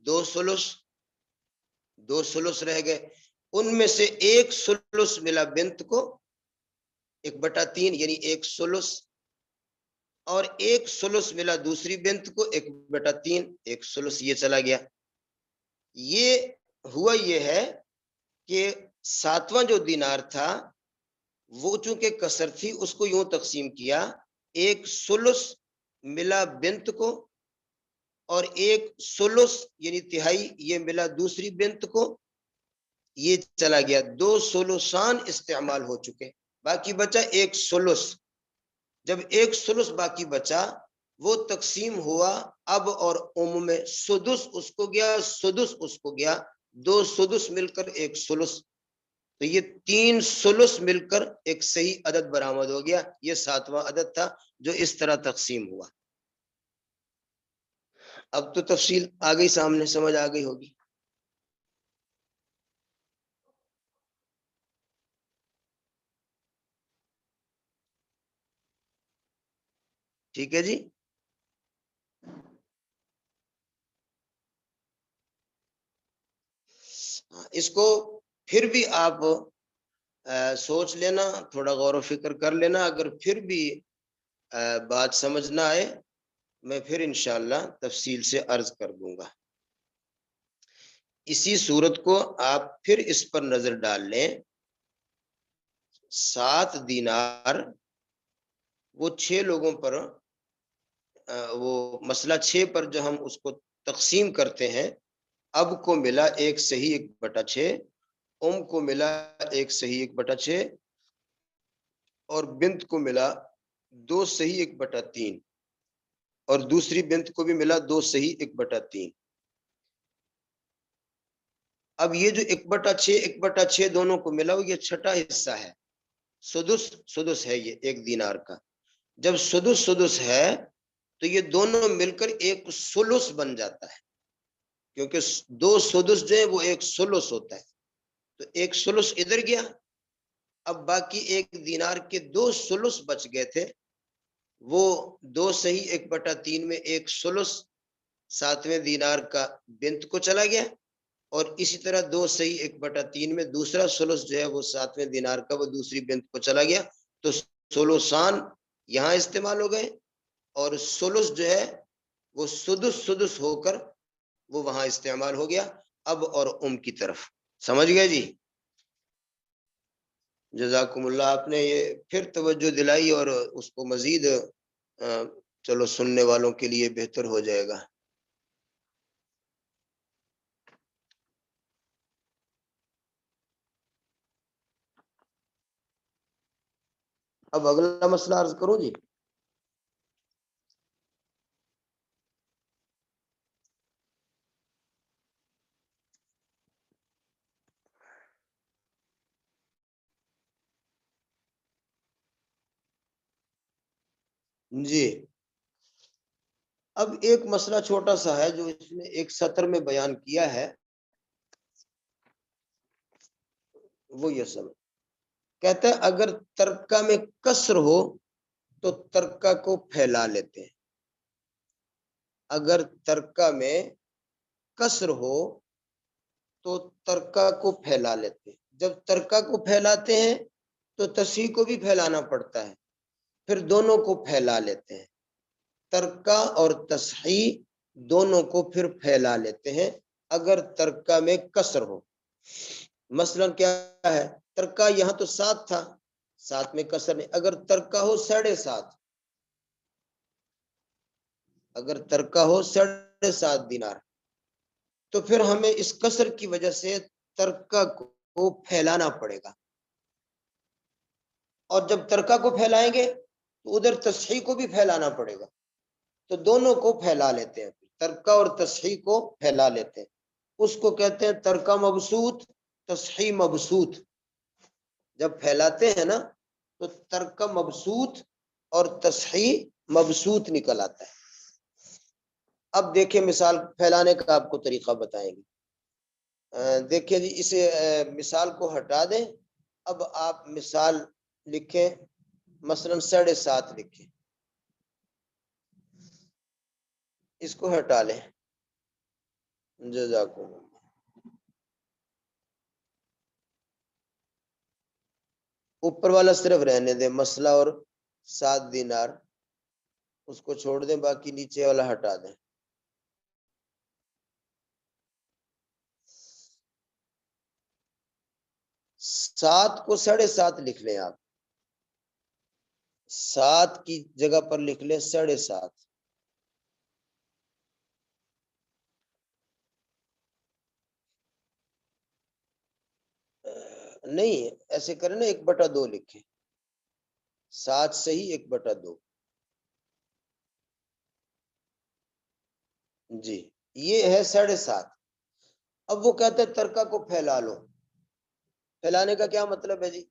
2 سلس. 2 سلس رہ گئے. ان میں سے 1 سلس ملا بنت کو 1/3، یعنی 1 سلس. اور 1 سلس ملا دوسری بنت کو 1/3، 1 سلس. یہ چلا گیا. یہ ہوا یہ ہے کہ 7واں جو دینار تھا وہ چونکہ کسر تھی، اس کو یوں تقسیم کیا، 1 سلس ملا بنت کو اور 1 سلس یعنی تہائی یہ ملا دوسری بنت کو. یہ چلا گیا. 2 سلسان استعمال ہو چکے، باقی بچا 1 سلس. جب 1 سلس باقی بچا وہ تقسیم ہوا اب اور میں. سدس اس کو گیا، سدس اس کو گیا. 2 سدس مل کر 1 سلس. تو یہ 3 ثلث مل کر ایک صحیح عدد برآمد ہو گیا. یہ 7واں عدد تھا جو اس طرح تقسیم ہوا. اب تو تفصیل آ گئی سامنے، سمجھ آ گئی ہوگی. ٹھیک ہے جی. اس کو پھر بھی آپ سوچ لینا، تھوڑا غور و فکر کر لینا. اگر پھر بھی بات سمجھ نہ آئے میں پھر انشاءاللہ تفصیل سے عرض کر دوں گا. اسی صورت کو آپ پھر اس پر نظر ڈال لیں. 7 دینار وہ 6 لوگوں پر، وہ مسئلہ 6 پر جو ہم اس کو تقسیم کرتے ہیں، اب کو ملا 1 صحیح 1/6، کو ملا 1 صحیح 1/6، اور بنت کو ملا 2 صحیح 1/3، اور دوسری بنت کو بھی ملا 2 صحیح 1/3. اب یہ جو 1/6 1/6 دونوں کو ملا یہ چھٹا حصہ ہے. سدس ہے یہ 1 دینار کا. جب سدس ہے تو یہ دونوں مل کر ایک ثلث بن جاتا ہے، کیونکہ 2 سدس جو ہے وہ 1 ثلث ہوتا ہے. تو 1 ثلث ادھر گیا. اب باقی 1 دینار کے 2 ثلث بچ گئے تھے، وہ 2 صحیح 1/3 میں 1 ثلث 7ویں دینار کا بنت کو چلا گیا، اور اسی طرح 2 صحیح 1/3 میں دوسرا ثلث جو ہے وہ 7ویں دینار کا وہ دوسری بنت کو چلا گیا. تو ثلثان یہاں استعمال ہو گئے، اور ثلث جو ہے وہ سدس ہو کر وہ وہاں استعمال ہو گیا. اب اور کی طرف سمجھ گئے جی. جزاکم اللہ، آپ نے یہ پھر توجہ دلائی، اور اس کو مزید چلو سننے والوں کے لیے بہتر ہو جائے گا. اب اگلا مسئلہ عرض کروں جی. جی، اب ایک مسئلہ چھوٹا سا ہے جو اس نے ایک سطر میں بیان کیا ہے. وہ یہ سب کہتا ہے اگر ترکہ میں کسر ہو تو ترکہ کو پھیلا لیتے ہیں. اگر ترکہ میں کسر ہو تو ترکہ کو پھیلا لیتے ہیں. جب ترکہ کو پھیلاتے ہیں تو تصحیح کو بھی پھیلانا پڑتا ہے، پھر دونوں کو پھیلا لیتے ہیں. ترکہ اور تصحیح دونوں کو پھر پھیلا لیتے ہیں اگر ترکہ میں کسر ہو. مثلا کیا ہے، ترکہ یہاں تو 7 تھا، 7 میں کسر نہیں. اگر ترکہ ہو 7.5، اگر ترکہ ہو 7.5 دینار، تو پھر ہمیں اس کسر کی وجہ سے ترکہ کو پھیلانا پڑے گا. اور جب ترکہ کو پھیلائیں گے تو ادھر تصحیح کو بھی پھیلانا پڑے گا. تو دونوں کو پھیلا لیتے ہیں، ترکہ اور تصحیح کو پھیلا لیتے ہیں. اس کو کہتے ہیں ترکہ مبسوط، تصحیح مبسوط. جب پھیلاتے ہیں نا تو ترکہ مبسوط اور تصحیح مبسوط نکل آتا ہے. اب دیکھیں مثال پھیلانے کا آپ کو طریقہ بتائیں گے. دیکھیں جی، اسے مثال کو ہٹا دیں. اب آپ مثال لکھیں، مثلا 7.5 لکھیں، اس کو ہٹا لیں. جزاکم اللہ. اوپر والا صرف رہنے دیں، مسئلہ اور 7 دینار اس کو چھوڑ دیں، باقی نیچے والا ہٹا دیں. سات کو 7.5 لکھ لیں آپ، 7 کی جگہ پر لکھ لیں 7.5. نہیں ایسے کریں نا، 1/2 لکھیں. 7 صحیح 1/2. جی، یہ ہے 7.5. اب وہ کہتے ہیں ترکہ کو پھیلا لو. پھیلانے کا کیا مطلب ہے جی؟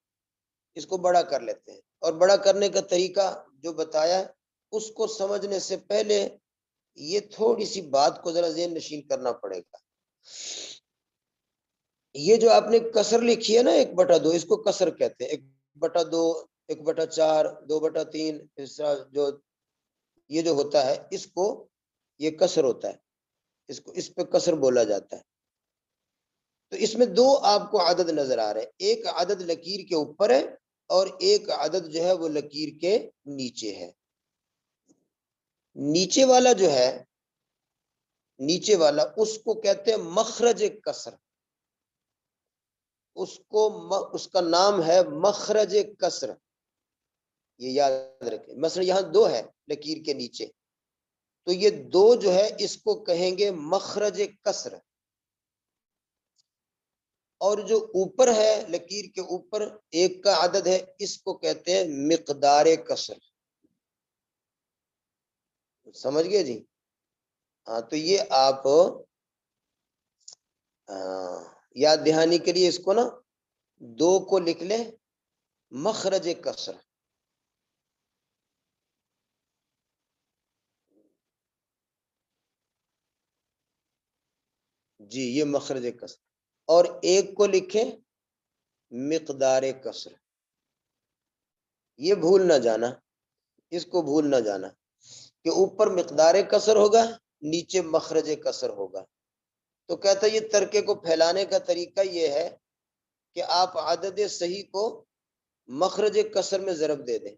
اس کو بڑا کر لیتے ہیں، اور بڑا کرنے کا طریقہ جو بتایا اس کو سمجھنے سے پہلے یہ تھوڑی سی بات کو ذرا ذہن نشین کرنا پڑے گا۔ یہ جو آپ نے کسر لکھی ہے نا 1/2، اس کو کسر کہتے ہیں، 1/2، 1/4، 2/3، اس طرح جو یہ جو ہوتا ہے اس کو یہ کسر ہوتا ہے، اس پہ کسر بولا جاتا ہے۔ تو اس میں 2 آپ کو عدد نظر آ رہے ہیں، ایک عدد لکیر کے اوپر ہے اور ایک عدد جو ہے وہ لکیر کے نیچے ہے۔ نیچے والا جو ہے، نیچے والا اس کو کہتے ہیں مخرج کسر، اس کا نام ہے مخرج کسر، یہ یاد رکھیں۔ مثلا یہاں 2 ہے لکیر کے نیچے، تو یہ 2 جو ہے اس کو کہیں گے مخرج کسر، اور جو اوپر ہے لکیر کے اوپر ایک کا عدد ہے، اس کو کہتے ہیں مقدار کسر۔ سمجھ گئے جی؟ ہاں، تو یہ آپ یاد دہانی کے لیے اس کو نا 2 کو لکھ لیں مخرج کسر۔ جی، یہ مخرج کسر، اور ایک کو لکھیں مقدار کسر۔ یہ بھول نہ جانا، اس کو بھول نہ جانا کہ اوپر مقدار کسر ہوگا، نیچے مخرج کسر ہوگا۔ تو کہتا ہے یہ ترکے کو پھیلانے کا طریقہ یہ ہے کہ آپ عدد صحیح کو مخرج کسر میں ضرب دے دیں،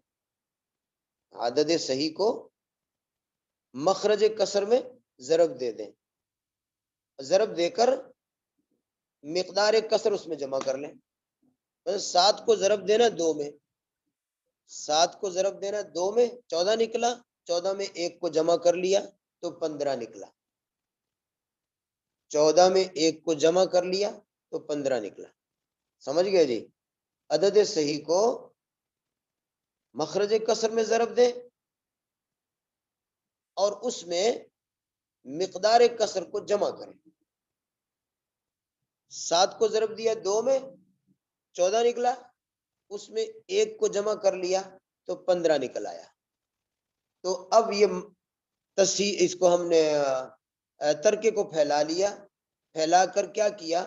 عدد صحیح کو مخرج کسر میں ضرب دے دیں، ضرب دے کر مقدار کسر اس میں جمع کر لیں۔ 7 کو ضرب دینا 2 میں، 7 کو ضرب دینا 2 میں 14 نکلا، 14 میں 1 کو جمع کر لیا تو 15 نکلا، 14 میں 1 کو جمع کر لیا تو 15 نکلا۔ سمجھ گئے جی؟ عدد صحیح کو مخرج کسر میں ضرب دیں اور اس میں مقدار کسر کو جمع کریں۔ 7 کو ضرب دیا 2 میں، 14 نکلا، اس میں 1 کو جمع کر لیا تو 15 نکل آیا۔ تو اب یہ تصحیح، اس کو ہم نے ترکے کو پھیلا لیا، پھیلا کر کیا کیا،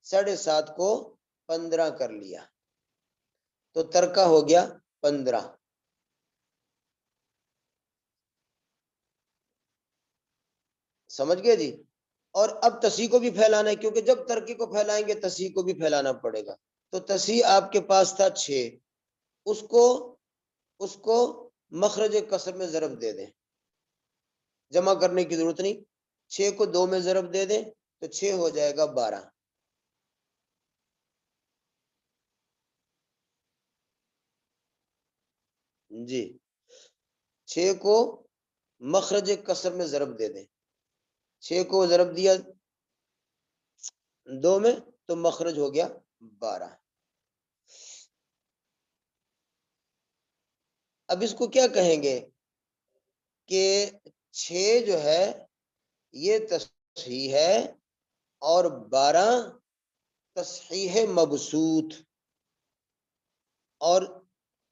7.5 کو 15 کر لیا تو ترکہ ہو گیا 15۔ سمجھ گئے جی؟ اور اب تصحیح کو بھی پھیلانا ہے، کیونکہ جب ترکے کو پھیلائیں گے تصحیح کو بھی پھیلانا پڑے گا۔ تو تصحیح آپ کے پاس تھا 6، اس کو مخرج کسر میں ضرب دے دیں، جمع کرنے کی ضرورت نہیں، 6 کو 2 میں ضرب دے دیں تو 6 ہو جائے گا 12۔ جی، 6 کو مخرج کسر میں ضرب دے دیں، 6 کو ضرب دیا 2 میں تو مخرج ہو گیا 12۔ اب اس کو کیا کہیں گے کہ 6 جو ہے یہ تصحیح ہے اور 12 تصحیح مبسوط، اور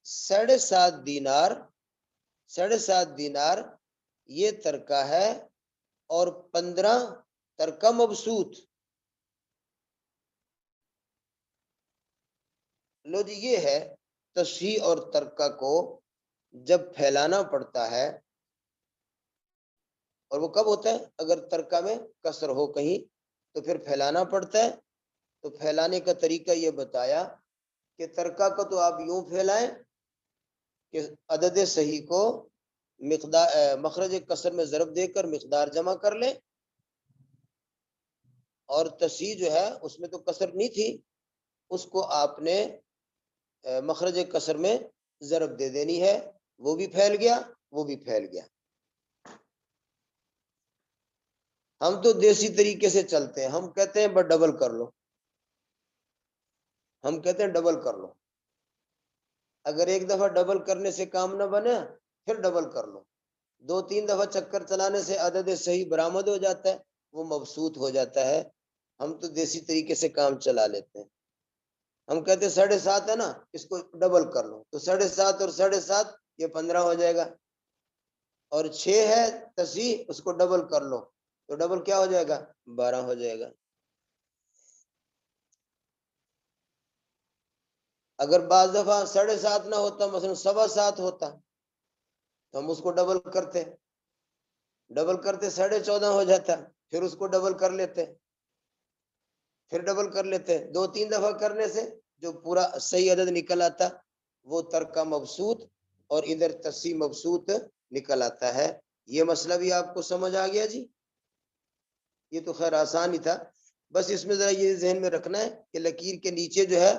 7.5 دینار، 7.5 دینار یہ ترکہ ہے اور 15 ترکہ مبسوط۔ لو جی، یہ ہے تصحیح اور ترکہ کو جب پھیلانا پڑتا ہے، اور وہ کب ہوتا ہے؟ اگر ترکہ میں کسر ہو کہیں تو پھر پھیلانا پڑتا ہے۔ تو پھیلانے کا طریقہ یہ بتایا کہ ترکہ کو تو آپ یوں پھیلائیں کہ عدد صحیح کو مخرج کسر میں ضرب دے کر مقدار جمع کر لیں، اور تصحیح جو ہے اس میں تو کسر نہیں تھی، اس کو آپ نے مخرج کسر میں ضرب دے دینی ہے، وہ بھی پھیل گیا، وہ بھی پھیل گیا۔ ہم تو دیسی طریقے سے چلتے ہیں، ہم کہتے ہیں بس ڈبل کر لو، ہم کہتے ہیں ڈبل کر لو، اگر ایک دفعہ ڈبل کرنے سے کام نہ بنے پھر ڈبل کر لو، 2-3 دفعہ چکر چلانے سے عدد صحیح برآمد ہو جاتا ہے، وہ مبسوط ہو جاتا ہے۔ ہم تو دیسی طریقے سے کام چلا لیتے ہیں۔ ہم کہتے 7.5 ہے نا، اس کو ڈبل کر لو تو 7.5 اور 7.5 یہ 15 ہو جائے گا، اور 6 ہے تصحیح، اس کو ڈبل کر لو تو ڈبل کیا ہو جائے گا، 12 ہو جائے گا۔ اگر بعض دفعہ 7.5 نہ ہوتا، مثلا 7.25 ہوتا تو ہم اس کو ڈبل کرتے 14.5 ہو جاتا، پھر اس کو ڈبل کر لیتے، پھر ڈبل کر لیتے، 2-3 دفعہ کرنے سے جو پورا صحیح عدد نکل آتا وہ ترکہ مبسوط اور ادھر تصحیح مبسوط نکل آتا ہے۔ یہ مسئلہ بھی آپ کو سمجھ آ گیا جی؟ یہ تو خیر آسان ہی تھا، بس اس میں ذرا یہ ذہن میں رکھنا ہے کہ لکیر کے نیچے جو ہے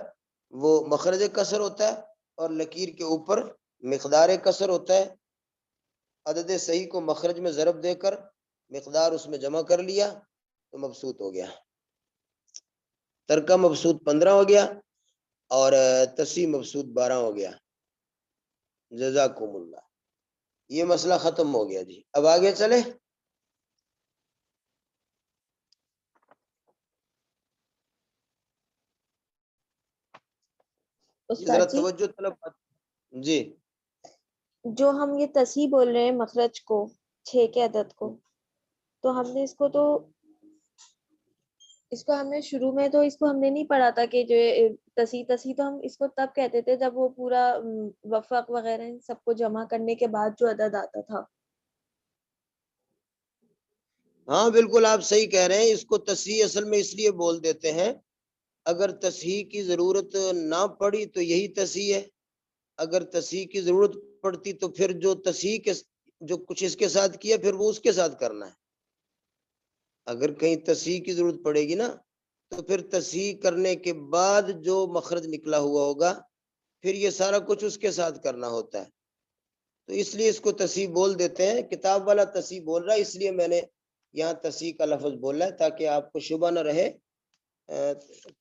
وہ مخرج کسر ہوتا ہے اور لکیر کے اوپر مقدار کسر ہوتا ہے۔ عدد صحیح کو مخرج میں ضرب دے کر مقدار اس میں جمع کر لیا تو مبسوط ہو گیا، ترکہ مبسوط 15 ہو گیا اور تصحیح مبسوط 12 ہو گیا۔ جزاکم اللہ، یہ مسئلہ ختم ہو گیا جی۔ اب آگے چلے، ذرا استاد جی توجہ طلب جی۔ جو ہم یہ تصحیح بول رہے ہیں مخرج کو 6 کے عدد کو، تو ہم نے اس کو ہم نے شروع میں تو اس کو ہم نے نہیں پڑھا تھا کہ جو تصحیح تو ہم اس کو تب کہتے تھے جب وہ پورا وفق وغیرہ ان سب کو جمع کرنے کے بعد جو عدد آتا تھا۔ ہاں بالکل آپ صحیح کہہ رہے ہیں، اس کو تصحیح اصل میں اس لیے بول دیتے ہیں، اگر تصحیح کی ضرورت نہ پڑی تو یہی تصحیح ہے، اگر تصحیح کی ضرورت پڑتی تو پھر جو تصحیح کے جو کچھ اس کے ساتھ کیا پھر وہ اس کے ساتھ کرنا ہے۔ اگر کہیں تصحیح کی ضرورت پڑے گی نا تو پھر تصحیح کرنے کے بعد جو مخرج نکلا ہوا ہوگا پھر یہ سارا کچھ اس کے ساتھ کرنا ہوتا ہے، تو اس لیے اس کو تصحیح بول دیتے ہیں۔ کتاب والا تصحیح بول رہا ہے، اس لیے میں نے یہاں تصحیح کا لفظ بولا ہے تاکہ آپ کو شبہ نہ رہے۔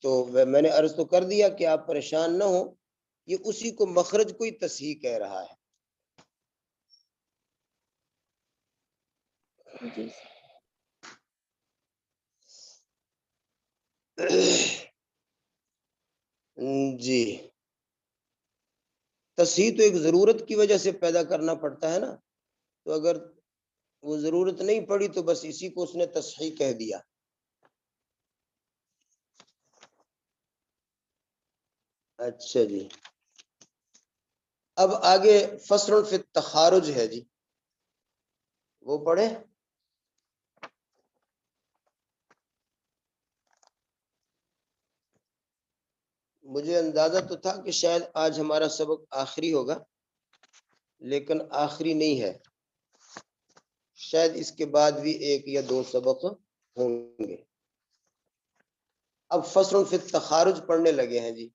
تو میں نے عرض تو کر دیا کہ آپ پریشان نہ ہو، یہ اسی کو مخرج کو ہی تصحیح کہہ رہا ہے۔ جی، تصحیح تو ایک ضرورت کی وجہ سے پیدا کرنا پڑتا ہے نا، تو اگر وہ ضرورت نہیں پڑی تو بس اسی کو اس نے تصحیح کہہ دیا۔ اچھا جی، اب آگے فصل فی التخارج ہے جی، وہ پڑھیں۔ مجھے اندازہ تو تھا کہ شاید آج ہمارا سبق آخری ہوگا، لیکن آخری نہیں ہے، شاید اس کے بعد بھی 1 یا 2 سبق ہوں گے۔ اب فصل فی التخارج پڑھنے لگے ہیں جی،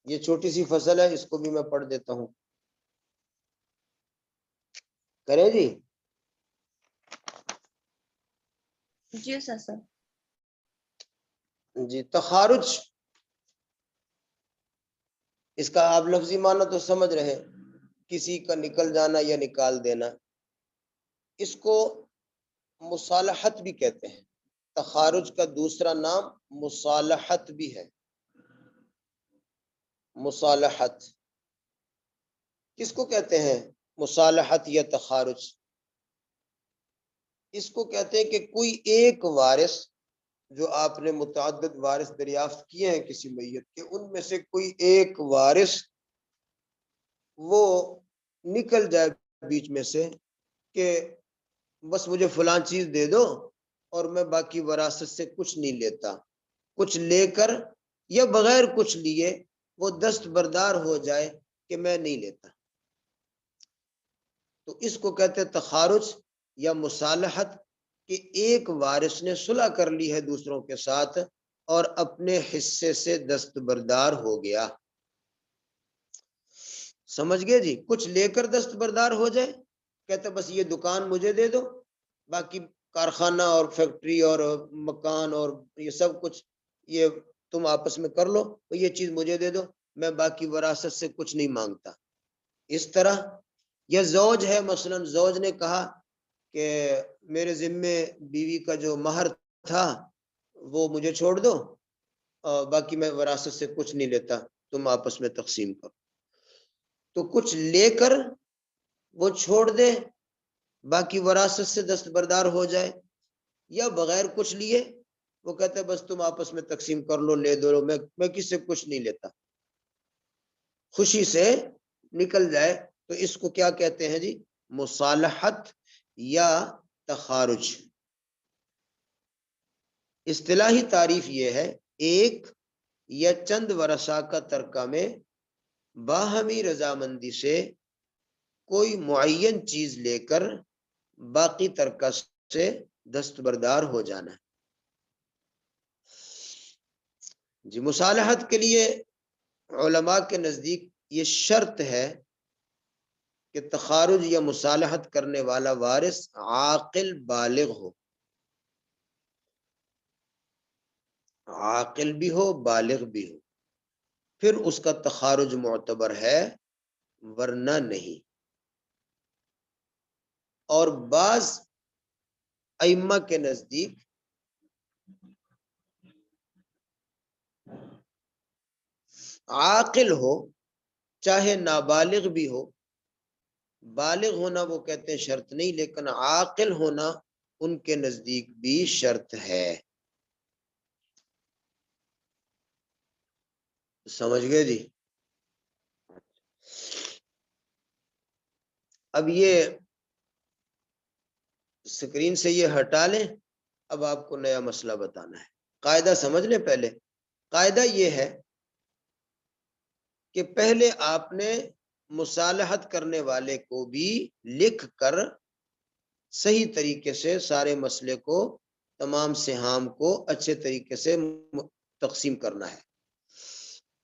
یہ چھوٹی سی فصل ہے، اس کو بھی میں پڑھ دیتا ہوں، کریں جی؟ جی سر۔ جی، تخارج اس کا آپ لفظی معنی تو سمجھ رہے، کسی کا نکل جانا یا نکال دینا، اس کو مصالحت بھی کہتے ہیں۔ تخارج کا دوسرا نام مصالحت بھی ہے۔ مصالحت کس کو کہتے ہیں؟ مصالحت یا تخارج اس کو کہتے ہیں کہ کوئی ایک وارث، جو آپ نے متعدد وارث دریافت کیے ہیں کسی میت کے، ان میں سے کوئی ایک وارث وہ نکل جائے بیچ میں سے کہ بس مجھے فلاں چیز دے دو اور میں باقی وراثت سے کچھ نہیں لیتا، کچھ لے کر یا بغیر کچھ لیے وہ دستبردار ہو جائے کہ میں نہیں لیتا، تو اس کو کہتے ہیں تخارج یا مصالحت، کہ ایک وارث نے صلح کر لی ہے دوسروں کے ساتھ اور اپنے حصے سے دستبردار ہو گیا۔ سمجھ گئے جی؟ کچھ لے کر دستبردار ہو جائے، کہتے بس یہ دکان مجھے دے دو، باقی کارخانہ اور فیکٹری اور مکان اور یہ سب کچھ یہ تم آپس میں کر لو، تو یہ چیز مجھے دے دو، میں باقی وراثت سے کچھ نہیں مانگتا۔ اس طرح یا زوج ہے، مثلا زوج نے کہا کہ میرے ذمے بیوی کا جو مہر تھا وہ مجھے چھوڑ دو، باقی میں وراثت سے کچھ نہیں لیتا، تم آپس میں تقسیم کرو، تو کچھ لے کر وہ چھوڑ دے، باقی وراثت سے دستبردار ہو جائے، یا بغیر کچھ لیے وہ کہتے ہیں بس تم آپس میں تقسیم کر لو، لے دو، میں کس سے کچھ نہیں لیتا، خوشی سے نکل جائے، تو اس کو کیا کہتے ہیں جی؟ مصالحت یا تخارج۔ اصطلاحی تعریف یہ ہے، ایک یا چند ورثاء کا ترکہ میں باہمی رضامندی سے کوئی معین چیز لے کر باقی ترکہ سے دستبردار ہو جانا ہے جی۔ مصالحت کے لیے علماء کے نزدیک یہ شرط ہے کہ تخارج یا مصالحت کرنے والا وارث عاقل بالغ ہو، عاقل بھی ہو، بالغ بھی ہو، پھر اس کا تخارج معتبر ہے، ورنہ نہیں۔ اور بعض ائمہ کے نزدیک عاقل ہو چاہے نابالغ بھی ہو، بالغ ہونا وہ کہتے ہیں شرط نہیں، لیکن عاقل ہونا ان کے نزدیک بھی شرط ہے۔ سمجھ گئے جی؟ اب یہ اسکرین سے یہ ہٹا لیں، اب آپ کو نیا مسئلہ بتانا ہے۔ قاعدہ سمجھ لیں پہلے۔ قاعدہ یہ ہے کہ پہلے آپ نے مصالحت کرنے والے کو بھی لکھ کر صحیح طریقے سے سارے مسئلے کو، تمام سہام کو اچھے طریقے سے تقسیم کرنا ہے۔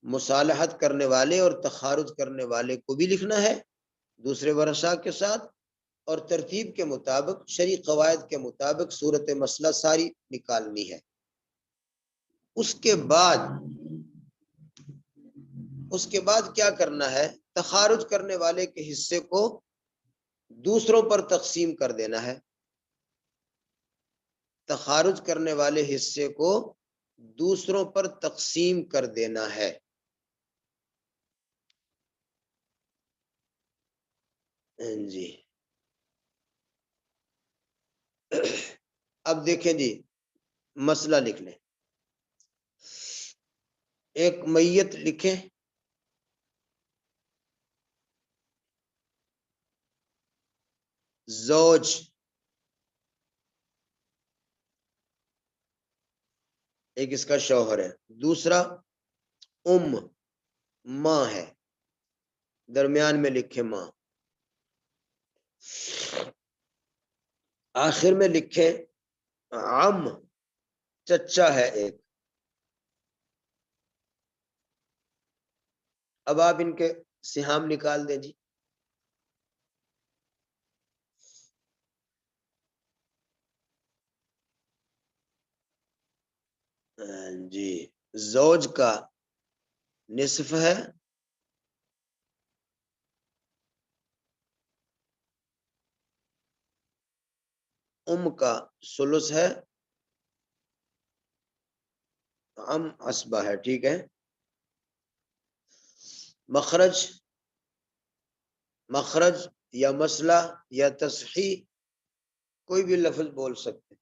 مصالحت کرنے والے اور تخارج کرنے والے کو بھی لکھنا ہے دوسرے ورثاء کے ساتھ، اور ترتیب کے مطابق، شرعی قواعد کے مطابق صورت مسئلہ ساری نکالنی ہے۔ اس کے بعد کیا کرنا ہے؟ تخارج کرنے والے کے حصے کو دوسروں پر تقسیم کر دینا ہے، تخارج کرنے والے حصے کو دوسروں پر تقسیم کر دینا ہے۔ جی اب دیکھیں جی، مسئلہ لکھ لیں۔ ایک میت لکھیں، زوج، ایک اس کا شوہر ہے، دوسرا ماں ہے، درمیان میں لکھیں ماں، آخر میں لکھیں چچا ہے ایک۔ اب آپ ان کے سہام نکال دیں جی۔ جی زوج کا نصف ہے، کا ثلث ہے، عصبہ ہے، ٹھیک ہے۔ مخرج یا مسئلہ یا تصحیح، کوئی بھی لفظ بول سکتے۔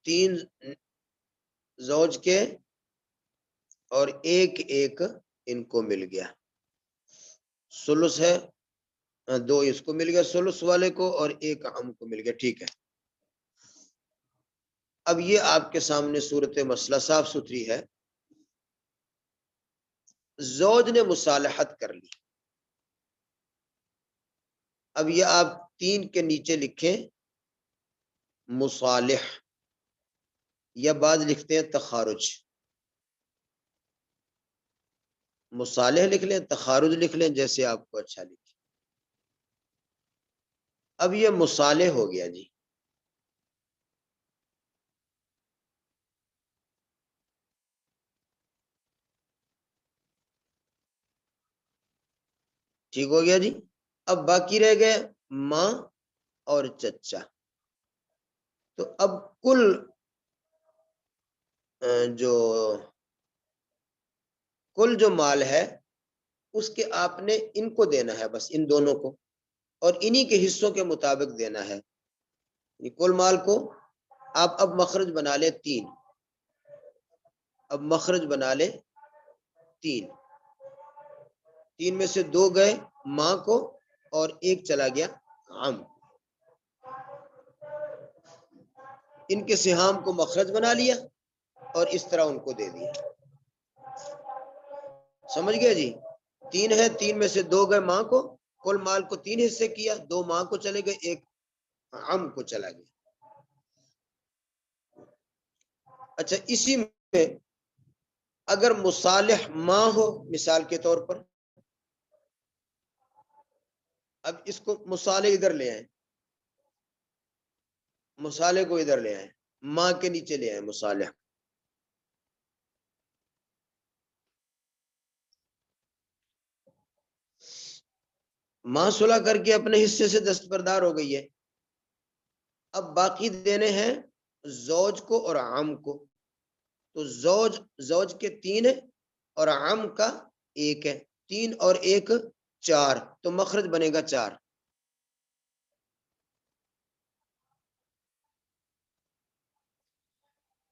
تین زوج کے اور ایک ان کو مل گیا، ثلث ہے، دو اس کو مل گیا ثلث والے کو، اور ایک کو مل گیا، ٹھیک ہے۔ اب یہ آپ کے سامنے صورت مسئلہ صاف ستھری ہے۔ زوج نے مصالحت کر لی، اب یہ آپ 3 کے نیچے لکھیں مصالح، یا بعد لکھتے ہیں تخارج۔ مصالح لکھ لیں، تخارج لکھ لیں، جیسے آپ کو اچھا لکھیں۔ اب یہ مصالح ہو گیا جی۔ ٹھیک ہو گیا جی. اب باقی رہ گئے ماں اور چچا. تو اب کل جو مال ہے اس کے آپ نے ان کو دینا ہے، بس ان دونوں کو، اور انہی کے حصوں کے مطابق دینا ہے. کل مال کو آپ اب مخرج بنا لے 3. اب مخرج بنا لے 3. 3 میں سے 2 گئے ماں کو اور 1 چلا گیا عم. ان کے سہام کو مخرج بنا لیا اور اس طرح ان کو دے دیا. سمجھ گئے جی؟ 3 ہے، 3 میں سے 2 گئے ماں کو، کل مال کو 3 حصے کیا، 2 ماں کو چلے گئے، 1 عم کو چلا گیا. اچھا، اسی میں اگر مصالح ماں ہو مثال کے طور پر، اب اس کو مصالح ادھر لے آئیں، مصالح کو ادھر لے آئیں، ماں کے نیچے لے آئیں مصالح. ماں صلح کر کے اپنے حصے سے دستبردار ہو گئی ہے. اب باقی دینے ہیں زوج کو اور عم کو. تو زوج کے 3 ہے اور عم کا 1 ہے. 3 اور 1 4، تو مخرج بنے گا 4.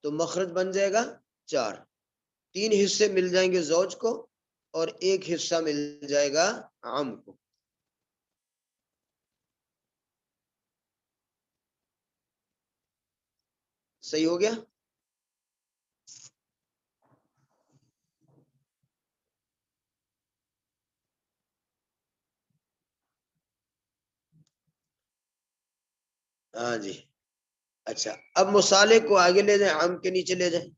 تو مخرج بن جائے گا 4. 3 حصے مل جائیں گے زوج کو اور 1 حصہ مل جائے گا عم کو. صحیح ہو گیا؟ ہاں جی. اچھا، اب مصالح کو آگے لے جائیں، عم کے نیچے لے جائیں.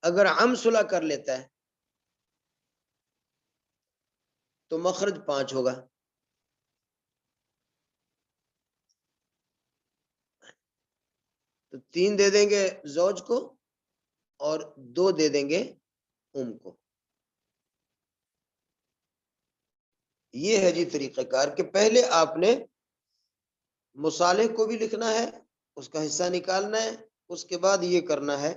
اگر عم صلح کر لیتا ہے تو مخرج 5 ہوگا. تو 3 دے دیں گے زوج کو اور 2 دے دیں گے ام کو. یہ ہے جی طریقہ کار کہ پہلے آپ نے مصالح کو بھی لکھنا ہے، اس کا حصہ نکالنا ہے، اس کے بعد یہ کرنا ہے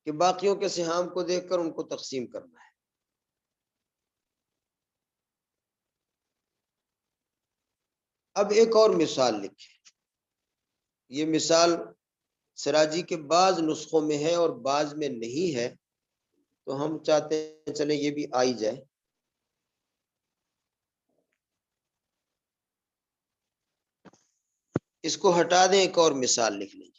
کہ باقیوں کے سہام کو دیکھ کر ان کو تقسیم کرنا ہے. اب ایک اور مثال لکھیں. یہ مثال سراجی کے بعض نسخوں میں ہے اور بعض میں نہیں ہے، تو ہم چاہتے ہیں چلیں یہ بھی آئی جائے. اس کو ہٹا دیں، ایک اور مثال لکھ لیں.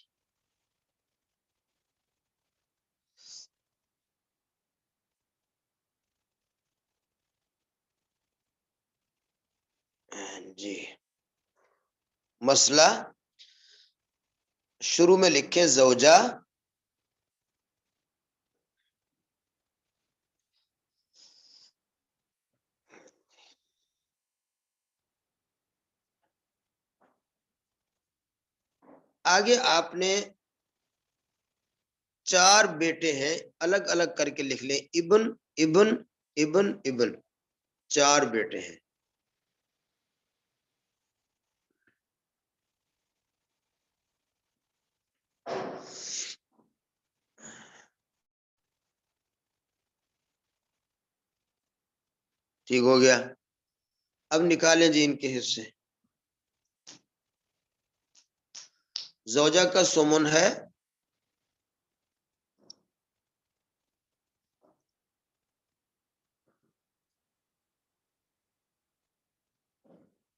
جی، مسئلہ شروع میں لکھیں زوجہ آگے آپ نے 4 بیٹے ہیں، الگ الگ کر کے لکھ لیں. ابن ابن ابن ابن 4 بیٹے ہیں. ٹھیک ہو گیا؟ اب نکالیں جی ان کے حصے. زوجہ کا سمن ہے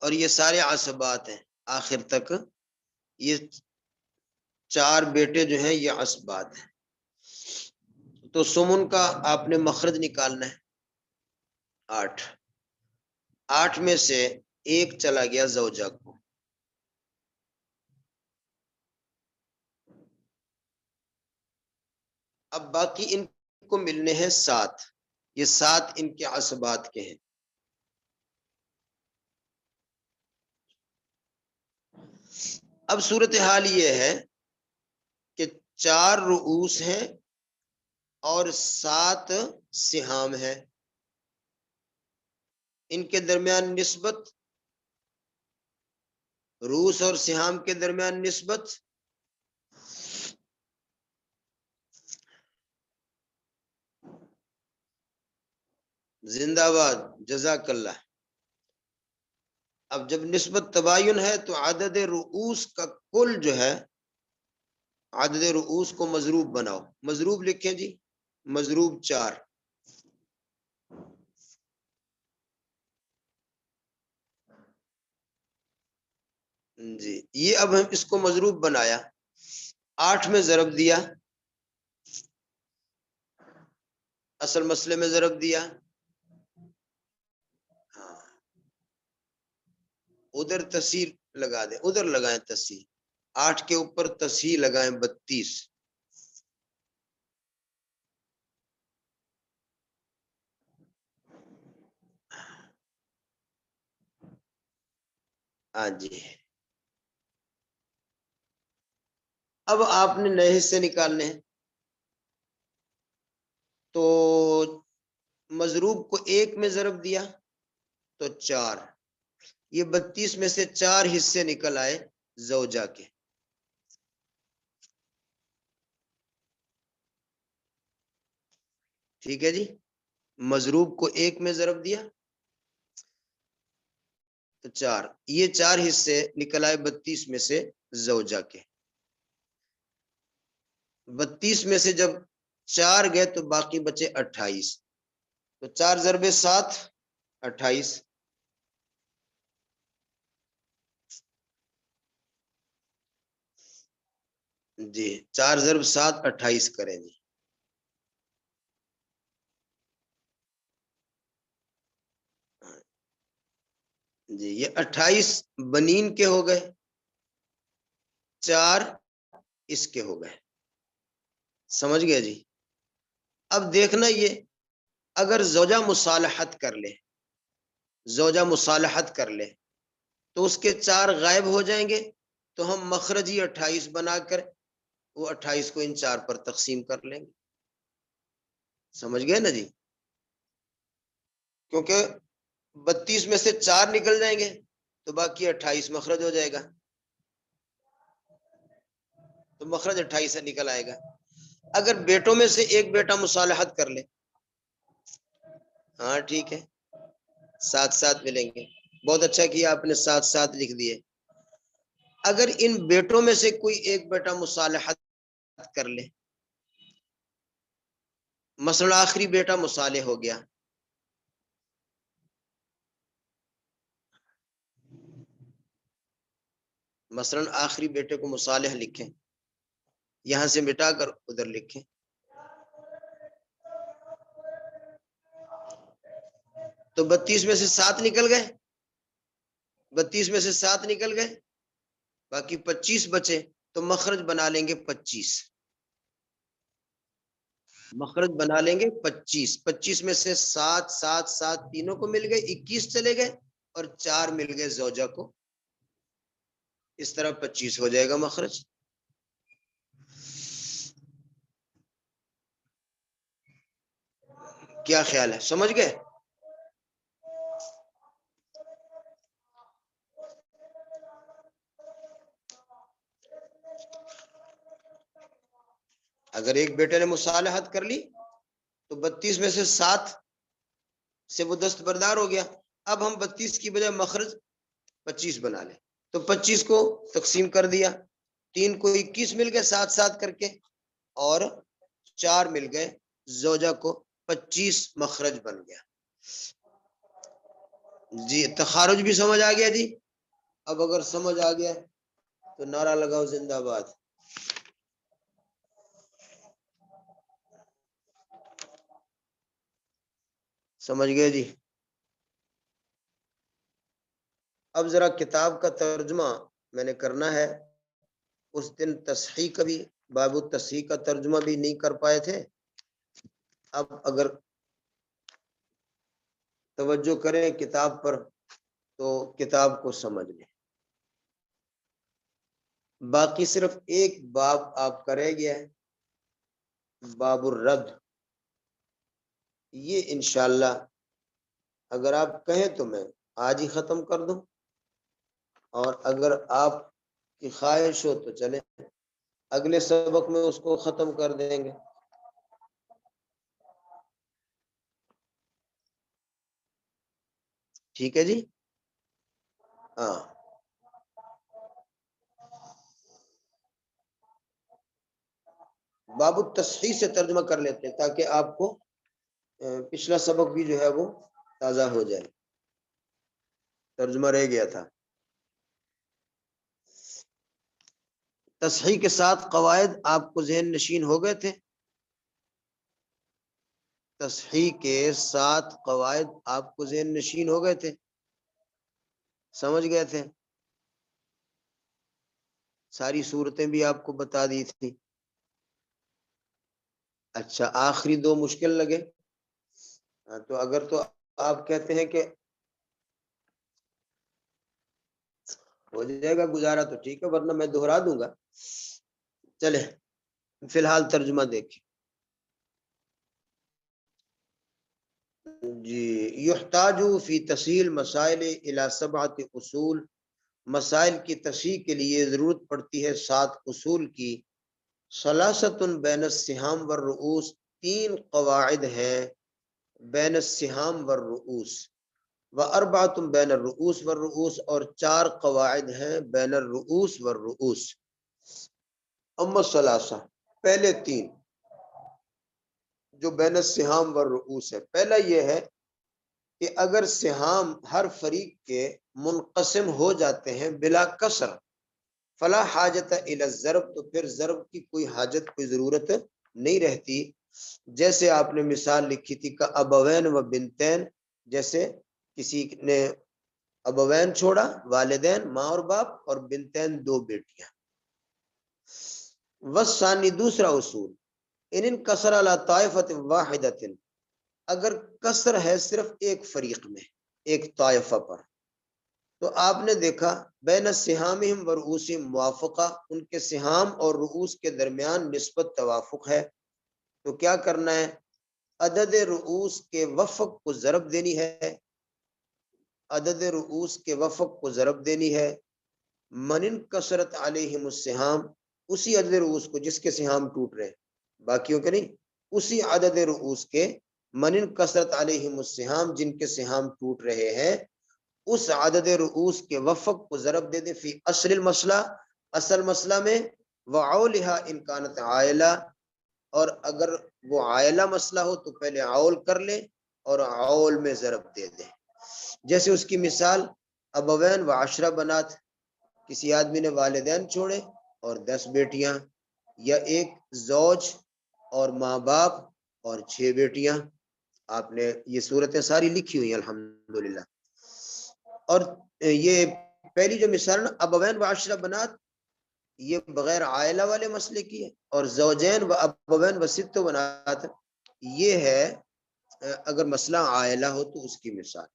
اور یہ سارے عصبات ہیں آخر تک. یہ 4 بیٹے جو ہیں یہ عصبات ہیں. تو سمن کا آپ نے مخرج نکالنا ہے 8. 8 میں سے 1 چلا گیا زوجہ کو. اب باقی ان کو ملنے ہیں 7. یہ 7 ان کے عصبات کے ہیں. اب صورتحال یہ ہے 4 رؤوس ہیں اور 7 سہام ہیں، ان کے درمیان نسبت، رؤوس اور سہام کے درمیان نسبت زندہ باد، جزاک اللہ۔ اب جب نسبت تباین ہے تو عدد رؤوس کا کل جو ہے، عدد رؤوس کو مضروب بناؤ، مضروب لکھیں جی، مضروب 4۔ جی یہ اب ہم اس کو مضروب بنایا، 8 میں ضرب دیا، اصل مسئلے میں ضرب دیا، ہاں ادھر تصحیح لگا دیں، ادھر لگائیں تصحیح، 8 کے اوپر تصحیح لگائیں 32۔ ہاں جی، اب آپ نے نئے حصے نکالنے ہیں، تو مضروب کو 1 میں ضرب دیا تو 4، یہ 32 میں سے 4 حصے نکل آئے زوجہ کے۔ ٹھیک ہے جی، مضروب کو 1 میں ضرب دیا تو 4، یہ 4 حصے نکل آئے 32 میں سے زوجہ کے۔ 32 میں سے جب 4 گئے تو باقی بچے 28، تو 4 ضرب 7 28، جی 4 ضرب 7 28 کریں جی۔ جی یہ 28 بنین کے ہو گئے، 4 اس کے ہو گئے، سمجھ گئے جی۔ اب دیکھنا یہ اگر زوجہ مصالحت کر لے، زوجہ مصالحت کر لے تو اس کے 4 غائب ہو جائیں گے، تو ہم مخرجی 28 بنا کر وہ 28 کو ان 4 پر تقسیم کر لیں گے، سمجھ گئے نا جی، کیونکہ 32 میں سے 4 نکل جائیں گے تو باقی 28 مخرج ہو جائے گا، تو مخرج 28 سے نکل آئے گا۔ اگر بیٹوں میں سے ایک بیٹا مصالحت کر لے، ہاں ٹھیک ہے 7 7 ملیں گے، بہت اچھا کیا آپ نے 7 7 لکھ دیے۔ اگر ان بیٹوں میں سے کوئی ایک بیٹا مصالحت کر لے، مثلا آخری بیٹا مصالح ہو گیا، مثلا آخری بیٹے کو مصالح لکھیں، یہاں سے مٹا کر ادھر لکھیں، تو 32 میں سے 7 نکل گئے، 32 میں سے 7 نکل گئے، باقی 25 بچے، تو مخرج بنا لیں گے 25، مخرج بنا لیں گے 25۔ 25 میں سے 7 7 7 تینوں کو مل گئے، 21 چلے گئے اور 4 مل گئے زوجہ کو، اس طرح 25 ہو جائے گا مخرج۔ کیا خیال ہے، سمجھ گئے؟ اگر ایک بیٹے نے مصالحت کر لی تو 32 میں سے 7 سے وہ دستبردار ہو گیا، اب ہم 32 کی بجائے مخرج 25 بنا لیں، تو 25 کو تقسیم کر دیا، 3 کو 21 مل گئے 7 7 کر کے، اور 4 مل گئے زوجہ کو، 25 مخرج بن گیا۔ جی تخارج بھی سمجھ آ گیا جی؟ اب اگر سمجھ آ گیا تو نعرہ لگاؤ زندہ باد۔ سمجھ گئے جی؟ اب ذرا کتاب کا ترجمہ میں نے کرنا ہے، اس دن تصحیح کا بھی، باب التصحیح کا ترجمہ بھی نہیں کر پائے تھے، اب اگر توجہ کریں کتاب پر تو کتاب کو سمجھ لیں۔ باقی صرف ایک باب آپ کا رہ گیا ہے، باب الرد. یہ انشاءاللہ اگر آپ کہیں تو میں آج ہی ختم کر دوں، اور اگر آپ کی خواہش ہو تو چلیں اگلے سبق میں اس کو ختم کر دیں گے. ٹھیک ہے جی. ہاں، باب التصحیح سے ترجمہ کر لیتے ہیں تاکہ آپ کو پچھلا سبق بھی جو ہے وہ تازہ ہو جائے. ترجمہ رہ گیا تھا. تصحیح کے ساتھ قواعد آپ کو ذہن نشین ہو گئے تھے. تصحیح کے ساتھ قواعد آپ کو ذہن نشین ہو گئے تھے، سمجھ گئے تھے. ساری صورتیں بھی آپ کو بتا دی تھی. اچھا، آخری دو مشکل لگے. تو اگر تو آپ کہتے ہیں کہ ہو جائے گا گزارا تو ٹھیک ہے، ورنہ میں دہرا دوں گا. چلے فی الحال ترجمہ دیکھیں. جی، یحتاج فی تسہیل مسائل الی سبعۃ اصول. مسائل کی تصحیح کے لیے ضرورت پڑتی ہے 7 اصول کی. ثلاثۃ بین السہام والرؤوس، 3 قواعد ہیں بین السہام والرؤوس. واربعۃ بین الرؤوس والرؤوس، اور 4 قواعد ہیں بین الرؤوس والرؤوس. اما الثلاثہ، پہلے 3 جو بین السہام والرؤوس ہے. پہلا یہ ہے کہ اگر سہام ہر فریق کے منقسم ہو جاتے ہیں بلا کسر، فلا حاجت الی الضرب، تو پھر ضرب کی کوئی حاجت، کوئی ضرورت نہیں رہتی. جیسے آپ نے مثال لکھی تھی کہ ابوین و بنتین، جیسے کسی نے ابوین چھوڑا، والدین ماں اور باپ، اور بنتین 2 بیٹیاں. والثانی، دوسرا اصول، ان انکسر علی طائفۃ واحدۃ، اگر کسر ہے صرف ایک فریق میں، ایک طائفہ پر. تو آپ نے دیکھا بین السہامہم ورؤوسہم موافقہ، ان کے سہام اور رؤوس کے درمیان نسبت توافق ہے. تو کیا کرنا ہے؟ عدد رؤوس کے وفق کو ضرب دینی ہے. عدد رؤوس کے وفق کو ضرب دینی ہے. من انکسرت علیہم السہام، اسی عدد رؤوس کو جس کے سہام ٹوٹ رہے، باقیوں کے نہیں، اسی عدد رؤوس کے من انکسرت علیہم السہام، جن کے سہام ٹوٹ رہے ہیں، اس عدد رؤوس کے وفق کو ضرب دے دے فی اصل المسئلہ، اصل مسئلہ میں. وعولہا ان کانت عائلہ، اور اگر وہ عائلہ مسئلہ ہو تو پہلے عول کر لے اور عول میں ضرب دے دے. جیسے اس کی مثال ابوین و عشرہ بنات، کسی آدمی نے والدین چھوڑے اور 10 بیٹیاں، یا ایک زوج اور ماں باپ اور 6 بیٹیاں. آپ نے یہ صورتیں ساری لکھی ہوئی ہیں الحمدللہ. اور یہ پہلی جو مثال نا ابوین و عشرہ بنات، یہ بغیر عائلہ والے مسئلے کی ہے. اور زوجین و ابوین و ست بنات، یہ ہے اگر مسئلہ عائلہ ہو تو اس کی مثال.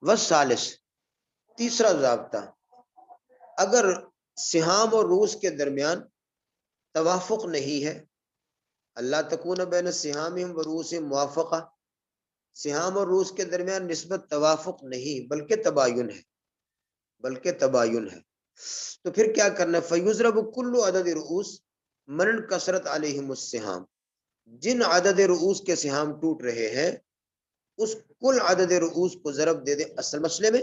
والثالث، تیسرا ضابطہ، اگر سہام اور رؤوس کے درمیان توافق نہیں ہے، اللہ تکون بین السہامہم ورؤوسہم موافقہ، سہام اور رؤوس کے درمیان نسبت توافق نہیں بلکہ تباین ہے، تو پھر کیا کرنا ہے؟ فیضرب کل عدد رؤوس من انکسرت علیہم السہام، جن عدد رؤوس کے سہام ٹوٹ رہے ہیں اس کل عدد رؤوس کو ضرب دے دے اصل مسئلے میں.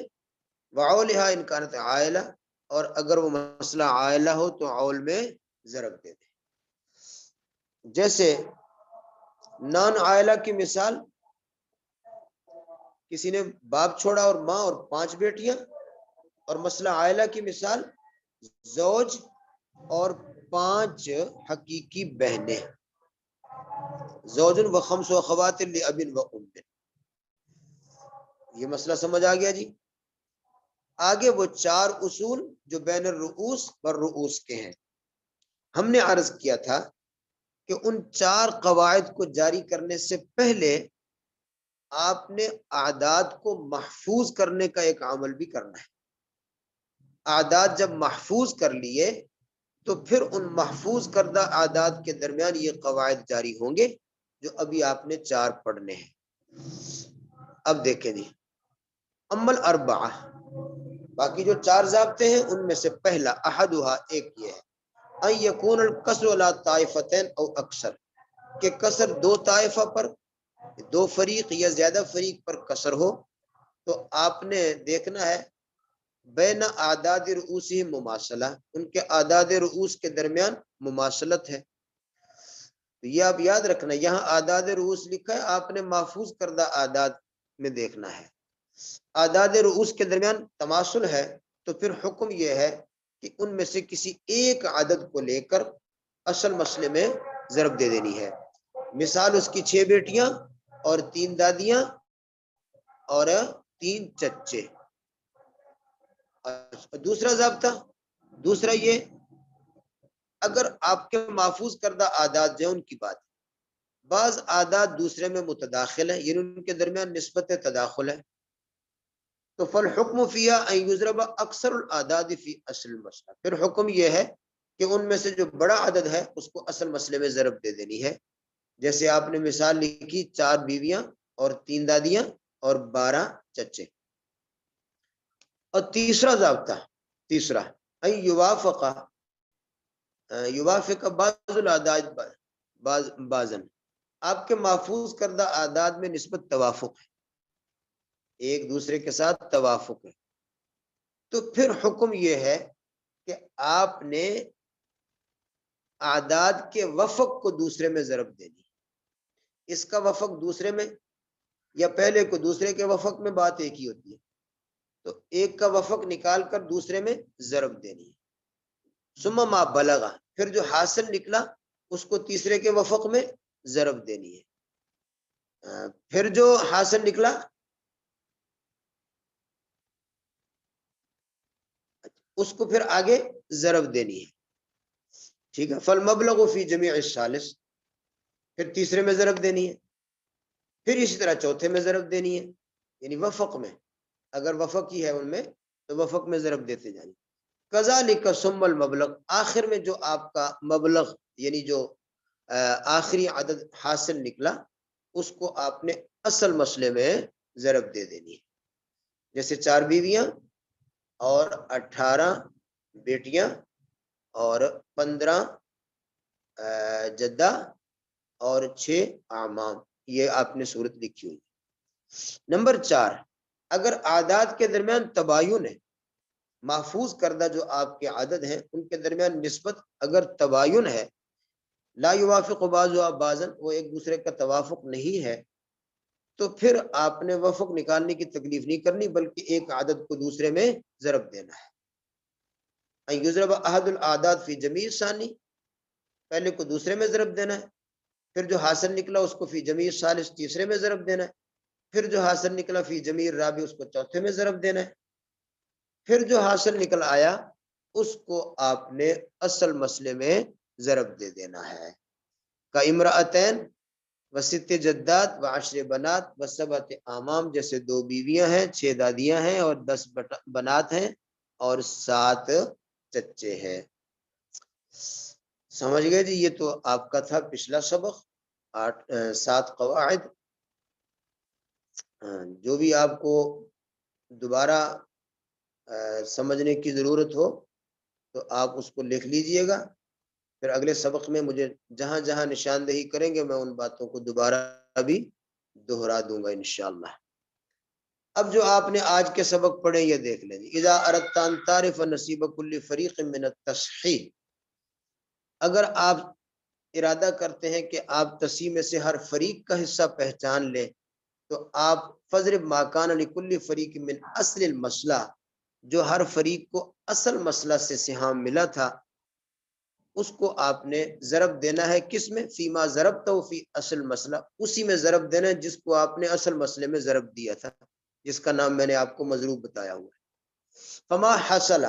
وعولہا ان کانت عائلہ، اور اگر وہ مسئلہ عائلہ ہو تو عول میں ضرب دے دے. جیسے نان عائلہ کی مثال، کسی نے باپ چھوڑا اور ماں اور 5 بیٹیاں، اور مسئلہ عائلہ کی مثال زوج اور 5 حقیقی بہنیں، زوج و 5 اخوات لأب و ام. یہ مسئلہ سمجھ آ گیا جی. آگے وہ 4 اصول جو بین الرؤوس والرؤوس کے ہیں. ہم نے عرض کیا تھا کہ ان 4 قواعد کو جاری کرنے سے پہلے آپ نے اعداد کو محفوظ کرنے کا ایک عمل بھی کرنا ہے. اعداد جب محفوظ کر لیے تو پھر ان محفوظ کردہ اعداد کے درمیان یہ قواعد جاری ہوں گے جو ابھی آپ نے 4 پڑھنے ہیں۔ اب دیکھیں جی، امل اربعہ، باقی جو 4 ضابطے ہیں ان میں سے پہلا احدھا، ایک یہ ہے ان یکون القصر علی طائفتین او اکثر، کہ قصر 2 طائفہ پر، 2 فریق یا زیادہ فریق پر قصر ہو، تو آپ نے دیکھنا ہے بین اعداد رؤوسہم مماثلہ، ان کے اعداد رؤوس کے درمیان مماثلت ہے۔ تو یہ آپ یاد رکھنا، یہاں اعداد رؤوس لکھا ہے، آپ نے محفوظ کردہ اعداد میں دیکھنا ہے۔ اعداد رؤوس کے درمیان تماثل ہے تو پھر حکم یہ ہے کہ ان میں سے کسی ایک عدد کو لے کر اصل مسئلے میں ضرب دے دینی ہے۔ مثال اس کی 6 بیٹیاں اور 3 دادیاں اور 3 چچے۔ دوسرا ضابطہ، دوسرا یہ، اگر آپ کے محفوظ کردہ اعداد جو ان کی بات، بعض اعداد دوسرے میں متداخل ہیں، یعنی ان کے درمیان نسبت تداخل ہے، تو فالحکم فیہا ان یضرب اکثر الاعداد فی اصل المسئلہ، پھر حکم یہ ہے کہ ان میں سے جو بڑا عدد ہے اس کو اصل مسئلے میں ضرب دے دینی ہے۔ جیسے آپ نے مثال لکھی 4 بیویاں اور 3 دادیاں اور 12 چچے۔ اور تیسرا ضابطہ، تیسرا ان یوافق بعض الاعداد بعضاً، آپ کے محفوظ کردہ اعداد میں نسبت توافق ہے، ایک دوسرے کے ساتھ توافق ہے، تو پھر حکم یہ ہے کہ آپ نے اعداد کے وفق کو دوسرے میں ضرب دینی، اس کا وفق دوسرے میں یا پہلے کو دوسرے کے وفق میں، بات ایک ہی ہوتی ہے، تو ایک کا وفق نکال کر دوسرے میں ضرب دینی ہے۔ ثم ما بلغا، پھر جو حاصل نکلا اس کو تیسرے کے وفق میں ضرب دینی ہے، پھر جو حاصل نکلا اس کو پھر آگے ضرب دینی ہے، ٹھیک ہے۔ فالمبلغ فی جمیع الثالث، پھر تیسرے میں ضرب دینی ہے، پھر اسی طرح چوتھے میں ضرب دینی ہے، یعنی وفق میں، اگر وفق ہی ہے ان میں تو وفق میں ضرب دیتے جائیں۔ کذالک ثم المبلغ، آخر میں جو آپ کا مبلغ یعنی جو آخری عدد حاصل نکلا اس کو آپ نے اصل مسئلے میں ضرب دے دینی ہے۔ جیسے 4 بیویاں اور 18 بیٹیاں اور 15 جدہ اور 6 اعمام، یہ آپ نے صورت لکھی ہوئی۔ نمبر 4، اگر اعداد کے درمیان تباین ہے، محفوظ کردہ جو آپ کے عدد ہیں ان کے درمیان نسبت اگر تباین ہے، لا یوافق بعضها بعضا، وہ ایک دوسرے کا توافق نہیں ہے، تو پھر آپ نے وفق نکالنے کی تکلیف نہیں کرنی بلکہ ایک عدد کو دوسرے میں ضرب دینا ہے۔ ان یضرب احد الاعداد فی جمیع ثانی، پہلے کو دوسرے میں ضرب دینا ہے، پھر جو حاصل نکلا اس کو فی جمیع ثالث تیسرے میں ضرب دینا ہے، پھر جو حاصل نکلا فی جمیع رابع اس کو چوتھے میں ضرب دینا ہے، پھر جو حاصل نکل آیا اس کو آپ نے اصل مسئلے میں ضرب دے دینا ہے۔ کا امرأتین و6 جدات و10 بنات و7 اعمام، جیسے 2 بیویاں ہیں، 6 دادیاں ہیں اور 10 بنات ہیں اور 7 چچے ہیں۔ سمجھ گئے جی؟ یہ تو آپ کا تھا پچھلا سبق، 7 قواعد۔ جو بھی آپ کو دوبارہ سمجھنے کی ضرورت ہو تو آپ اس کو لکھ لیجئے گا، پھر اگلے سبق میں مجھے جہاں جہاں نشاندہی کریں گے میں ان باتوں کو دوبارہ بھی دہرا دوں گا انشاءاللہ۔ اب جو آپ نے آج کے سبق پڑھے یہ دیکھ لیں۔ اذا اردت ان تعرف نصیب کل فریق من التصحیح، اگر آپ ارادہ کرتے ہیں کہ آپ تصحیح میں سے ہر فریق کا حصہ پہچان لیں تو آپ فضرب ما کان لکل فریق من اصل المسئلہ، جو ہر فریق کو اصل مسئلہ سے سہام ملا تھا اس کو آپ نے ضرب دینا ہے، کس میں؟ فیما ضربتہ فی اصل مسئلہ، اسی میں ضرب دینا ہے جس کو آپ نے اصل مسئلے میں ضرب دیا تھا، جس کا نام میں نے آپ کو مضروب بتایا ہوا ہے۔ فما حصل،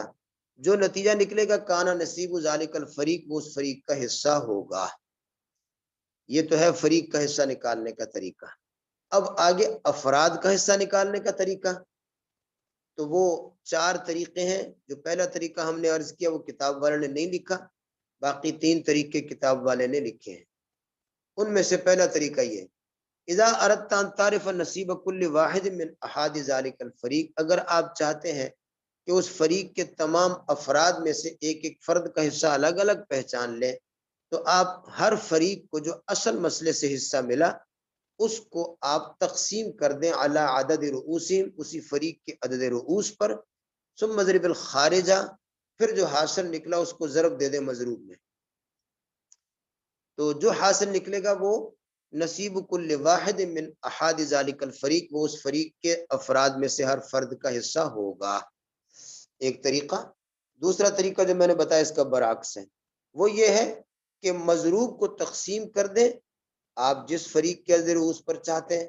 جو نتیجہ نکلے گا، کانا نصیب ذالک الفریق، وہ اس فریق کا حصہ ہوگا۔ یہ تو ہے فریق کا حصہ نکالنے کا طریقہ۔ اب آگے افراد کا حصہ نکالنے کا طریقہ، تو وہ 4 طریقے ہیں۔ جو پہلا طریقہ ہم نے عرض کیا وہ کتاب والے نے نہیں لکھا، باقی 3 طریقے کتاب والے نے لکھے ہیں۔ ان میں سے پہلا طریقہ یہ، اذا اردت ان تعرف نصیب کل واحد من احاد ذلك الفریق، اگر آپ چاہتے ہیں کہ اس فریق کے تمام افراد میں سے ایک ایک فرد کا حصہ الگ الگ پہچان لیں، تو آپ ہر فریق کو جو اصل مسئلے سے حصہ ملا اس کو آپ تقسیم کر دیں علی عدد رؤوسہم، اسی فریق کے عدد رؤوس پر، ثم اضرب الخارجہ، پھر جو حاصل نکلا اس کو ضرب دے دیں مضروب میں، تو جو حاصل نکلے گا وہ نصیب کل واحد من احاد ذالک الفریق، وہ اس فریق کے افراد میں سے ہر فرد کا حصہ ہوگا، ایک طریقہ۔ دوسرا طریقہ جو میں نے بتایا اس کا برعکس ہے، وہ یہ ہے کہ مضروب کو تقسیم کر دیں، آپ جس فریق کے عدد رؤوس پر چاہتے ہیں،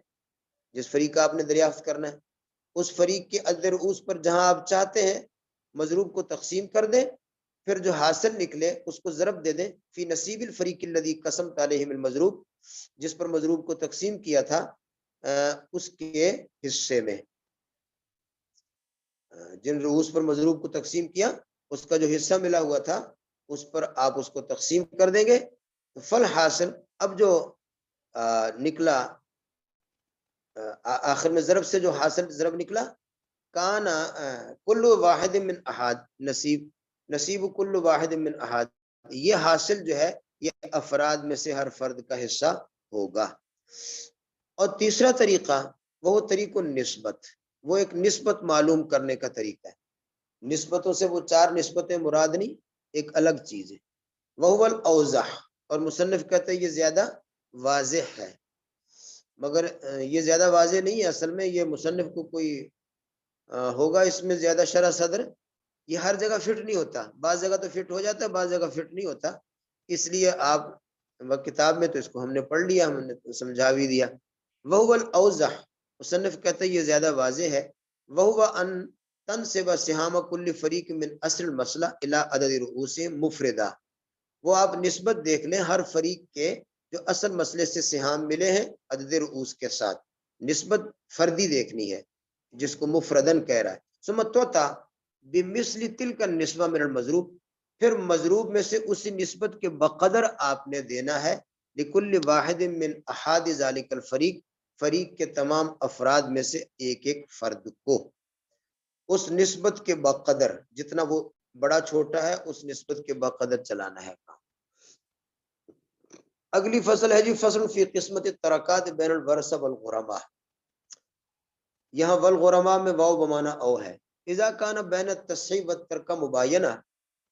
جس فریق کا آپ نے دریافت کرنا ہے اس فریق کے عدد رؤوس پر جہاں آپ چاہتے ہیں مضروب کو تقسیم کر دیں، پھر جو حاصل نکلے اس کو ضرب دے دیں فی نصیب الفریق الذی قسمت علیہم المضروب، جس پر مضروب کو تقسیم کیا تھا اس کے حصے میں، جن رؤوس پر مضروب کو تقسیم کیا اس کا جو حصہ ملا ہوا تھا اس پر آپ اس کو تقسیم کر دیں گے، فل حاصل، اب جو نکلا آخر میں ضرب سے جو حاصل ضرب نکلا، کانا کل واحد من احاد نصیب کل واحد من احاد، یہ حاصل جو ہے یہ افراد میں سے ہر فرد کا حصہ ہوگا۔ اور تیسرا طریقہ وہ طریق النسبت، وہ ایک نسبت معلوم کرنے کا طریقہ ہے، نسبتوں سے وہ 4 نسبتیں مراد نہیں، ایک الگ چیز ہے، وہ الاوضح، اور مصنف کہتے ہیں یہ زیادہ واضح ہے، مگر یہ زیادہ واضح نہیں ہے، اصل میں یہ مصنف کو کوئی ہوگا اس میں زیادہ شرح صدر، یہ ہر جگہ فٹ نہیں ہوتا، بعض جگہ تو فٹ ہو جاتا ہے بعض جگہ فٹ نہیں ہوتا، اس لیے آپ کتاب میں تو اس کو ہم نے پڑھ لیا، ہم نے سمجھا بھی دیا۔ وہو الاوضح، مصنف کہتے ہیں یہ زیادہ واضح ہے، وہو ان تنسب سہام کل فریق من اصل المسئلہ الی عدد رؤوس مفردہ، وہ آپ نسبت دیکھ لیں ہر فریق کے جو اصل مسئلے سے سہام ملے ہیں عدد رؤوس کے ساتھ، نسبت فردی دیکھنی ہے جس کو مفردن کہہ رہا ہے، ثم توتا بمثل تلک النسبہ من المضروب، پھر مضروب میں سے اسی نسبت کے بقدر آپ نے دینا ہے لکل واحد من احاد ذالک الفریق، فریق کے تمام افراد میں سے ایک ایک فرد کو، اس نسبت کے بقدر، جتنا وہ بڑا چھوٹا ہے اس نسبت کے بقدر چلانا ہے کام۔ اگلی فصل ہے جی فصل فی قسمت الترکات بین الورثہ والغرماء، یہاں والغرماء میں واو بمانا او ہے، اذا کان بین التصحیح والترکہ مباینہ،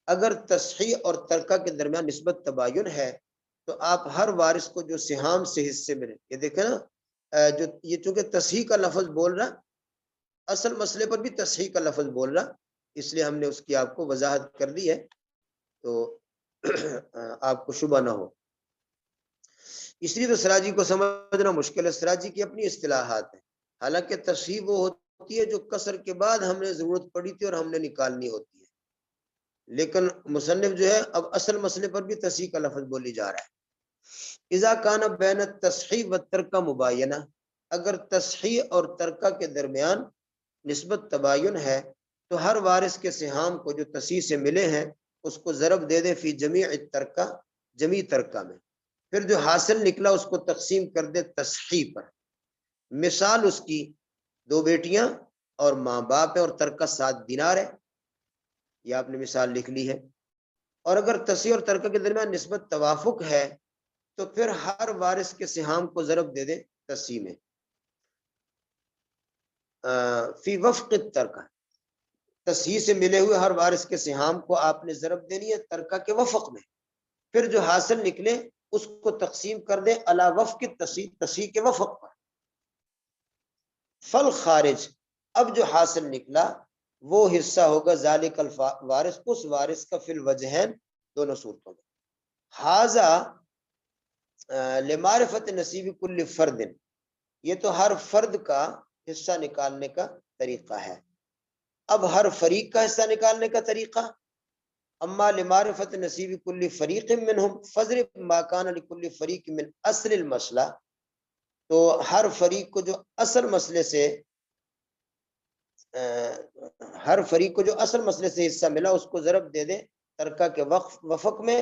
اگر تصحیح اور ترکہ کے درمیان نسبت تباین ہے تو آپ ہر وارث کو جو سہام سے حصے ملے، یہ دیکھیں نا جو یہ چونکہ تصحیح کا لفظ بول رہا، اصل مسئلے پر بھی تصحیح کا لفظ بول رہا، اس لیے ہم نے اس کی آپ کو وضاحت کر دی ہے تو آپ کو شبہ نہ ہو، اس لیے تو سراجی کو سمجھنا مشکل ہے، سراجی کی اپنی اصطلاحات ہیں، حالانکہ تصحیح وہ ہوتی ہے جو کسر کے بعد ہم نے ضرورت پڑی تھی اور ہم نے نکالنی ہوتی ہے، لیکن مصنف جو ہے اب اصل مسئلے پر بھی تصحیح کا لفظ بولی جا رہا ہے۔ اذا کان بین التصحیح والترکہ مباینہ، اگر تصحیح اور ترکہ کے درمیان نسبت تباین ہے تو ہر وارث کے سہام کو جو تصحیح سے ملے ہیں اس کو ضرب دے دیں فی جمیع الترکہ، جمیع ترکہ میں، پھر جو حاصل نکلا اس کو تقسیم کر دے تصحیح پر، مثال اس کی 2 بیٹیاں اور ماں باپ ہے اور ترکہ 7 دینار ہے، یہ آپ نے مثال لکھ لی ہے، اور اگر تصحیح اور ترکہ کے درمیان نسبت توافق ہے تو پھر ہر وارث کے سہام کو ضرب دے دیں تصحیح میں، فی وفق الترکہ، تصحیح سے ملے ہوئے ہر وارث کے سہام کو آپ نے ضرب دینی ہے ترکہ کے وفق میں، پھر جو حاصل نکلے اس کو تقسیم کر دیں علی وفق تصحیح، تصحیح کے وفق پر، فل خارج، اب جو حاصل نکلا وہ حصہ ہوگا ذالک الوارث، اس وارث کا فی الوجہین، دونوں صورتوں میں، ھذا لمعرفت نصیب کل فرد، یہ تو ہر فرد کا حصہ نکالنے کا طریقہ ہے، اب ہر فریق کا حصہ نکالنے کا طریقہ، اما لمعرفت نصیب کل فریق منہم فضرب ما کان لکل فریق من اصل المسئلہ، تو ہر فریق کو جو اصل مسئلے سے ہر فریق کو جو اصل مسئلے سے حصہ ملا اس کو ضرب دے دے ترکہ کے وفق میں،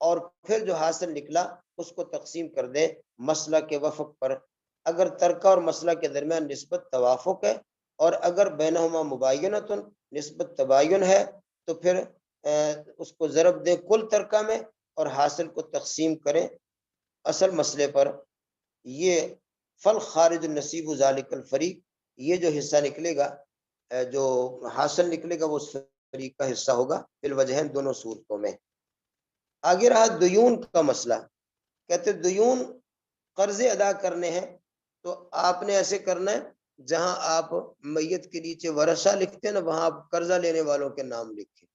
اور پھر جو حاصل نکلا اس کو تقسیم کر دیں مسئلہ کے وفق پر. اگر ترکہ اور مسئلہ کے درمیان نسبت توافق ہے اور اگر بینہما مباینۃ نسبت تباین ہے تو پھر اس کو ضرب دیں کل ترکہ میں اور حاصل کو تقسیم کریں اصل مسئلے پر. یہ فل خارج النصیب ذالک الفریق، یہ جو حصہ نکلے گا جو حاصل نکلے گا وہ اس فریق کا حصہ ہوگا بالوجہین دونوں صورتوں میں. آگے رہا دیون کا مسئلہ. کہتے دیون قرضے ادا کرنے ہیں تو آپ نے ایسے کرنا ہے جہاں آپ میت کے نیچے ورثہ لکھتے ہیں نا وہاں آپ قرضہ لینے والوں کے نام لکھیں.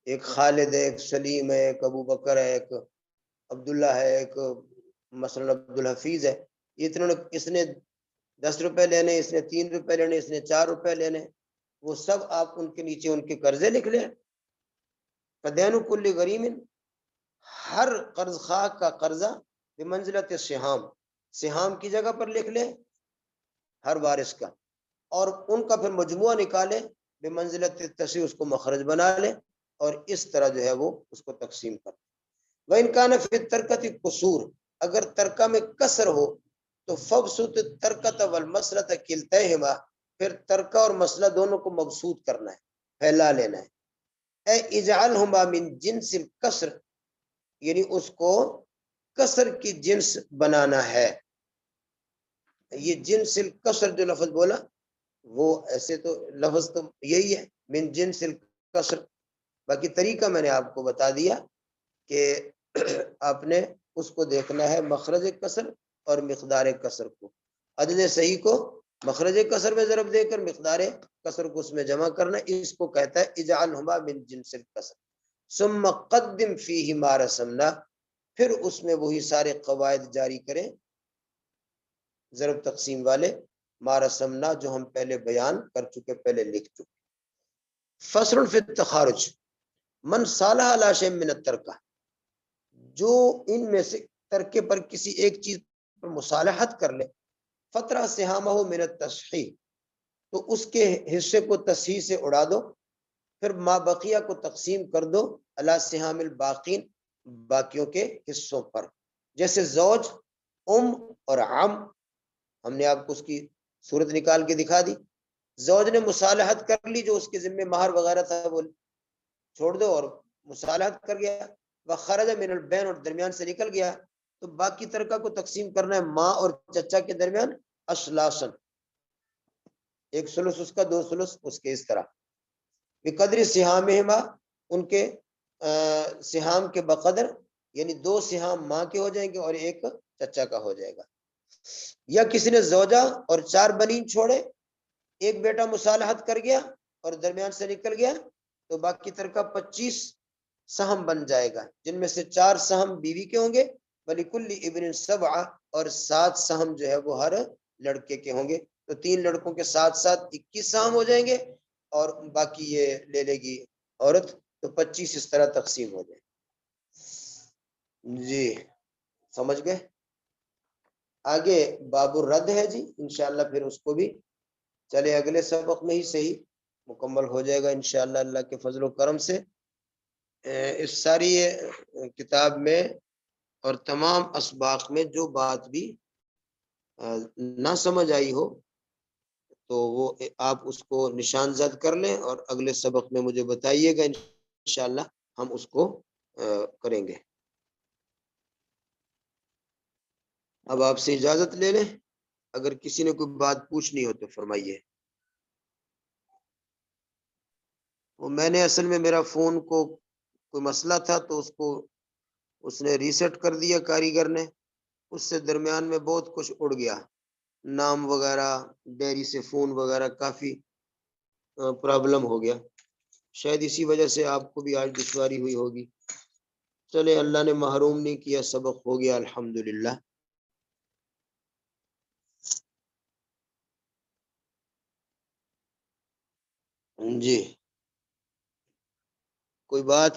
ایک خالد ہے، ایک سلیم ہے، ایک ابو بکر ہے، ایک عبداللہ ہے، ایک مثلا عبد الحفیظ ہے. اتنے اس نے 10 روپے لینے، اس نے 3 روپے لینے، اس نے 4 روپے لینے، وہ سب آپ ان کے نیچے ان کے قرضے لکھ لیں. فدین کل غریم، ہر قرض خواہ کا قرضہ بمنزلت سہام کی جگہ پر لکھ لیں ہر وارث کا، اور ان کا پھر مجموعہ نکالیں بمنزلت تصحیح، اس کو مخرج بنا لیں اور اس طرح جو ہے وہ اس کو تقسیم کریں. وَإِنْ كَانَ فِي التَّرْكَةِ قُصُورٌ، اگر ترکہ میں کسر ہو تو فَبْسُطِ التَّرْكَةَ وَالْمَسْلَةَ كِلْتَيْهِمَا، پھر ترکہ اور مسئلہ دونوں کو مبسوط کرنا ہے، پھیلا لینا ہے. اے اجعلهما من جنس الکسر، یعنی اس کو کسر کی جنس بنانا ہے. یہ جنس الکسر جو لفظ بولا وہ ایسے تو لفظ تو یہی ہے من جنس الکسر، باقی طریقہ میں نے آپ کو بتا دیا کہ آپ نے اس کو دیکھنا ہے مخرج کسر اور مقدار کسر کو. عدد صحیح کو مخرج کسر میں ضرب دے کر مقدار کسر کو اس میں جمع کرنا، اس کو کہتا ہے اجعلہما من جنس الکسر. ثم قدم فیہ ما رسمنا، پھر اس میں وہی سارے قواعد جاری کریں ضرب تقسیم والے ما رسمنا جو ہم پہلے بیان کر چکے، پہلے لکھ چکے. فصل فی التخارج، من صالح علی شیء من الترکہ، جو ان میں سے ترکے پر کسی ایک چیز پر مصالحت کر لے، فترہ سہامہ من التصحیح، تو اس کے حصے کو تصحیح سے اڑا دو، پھر ما بقیہ کو تقسیم کر دو علی سہام الباقین، باقیوں کے حصوں پر. جیسے زوج، اور عم، ہم نے آپ کو اس کی صورت نکال کے دکھا دی. زوج نے مصالحت کر لی، جو اس کے ذمہ مہر وغیرہ تھا وہ چھوڑ دو اور مصالحت کر گیا. وخرج من البین، اور درمیان سے نکل گیا، تو باقی ترکہ کو تقسیم کرنا ہے ماں اور چچا کے درمیان اشلاسن، ایک ثلث اس کا، 2 ثلث اس کے، اس طرح. بقدر سہامہما، ان کے سہام کے بقدر، یعنی 2 سہام ماں کے ہو جائیں گے اور ایک چچا کا ہو جائے گا. یا کسی نے زوجہ اور 4 بنین چھوڑے، ایک بیٹا مصالحت کر گیا اور درمیان سے نکل گیا، تو باقی ترکہ 25 سہم بن جائے گا، جن میں سے 4 سہم بیوی کے ہوں گے، وَلِكُلِّ ابن 7، اور 7 سہم جو ہے وہ ہر لڑکے کے ہوں گے. تو 3 لڑکوں کے ساتھ ساتھ 21 سہم ہو جائیں گے اور باقی یہ لے لے گی عورت، تو 25 اس طرح تقسیم ہو جائے. جی سمجھ گئے؟ آگے باب الرد ہے جی، انشاءاللہ پھر اس کو بھی چلے اگلے سبق میں ہی صحیح مکمل ہو جائے گا انشاءاللہ اللہ کے فضل و کرم سے. اس ساری کتاب میں اور تمام اسباق میں جو بات بھی نہ سمجھ آئی ہو تو وہ آپ اس کو نشان زد کر لیں اور اگلے سبق میں مجھے بتائیے گا، انشاءاللہ ہم اس کو کریں گے. اب آپ سے اجازت لے لیں، اگر کسی نے کوئی بات پوچھنی ہو تو فرمائیے. وہ میں نے اصل میں میرا فون کو کوئی مسئلہ تھا تو اس نے ریسیٹ کر دیا کاریگر نے، اس سے درمیان میں بہت کچھ اڑ گیا، نام وغیرہ، ڈیری سے فون وغیرہ، کافی پرابلم ہو گیا. شاید اسی وجہ سے آپ کو بھی آج دشواری ہوئی ہوگی. چلے اللہ نے محروم نہیں کیا، سبق ہو گیا الحمدللہ. جی کوئی بات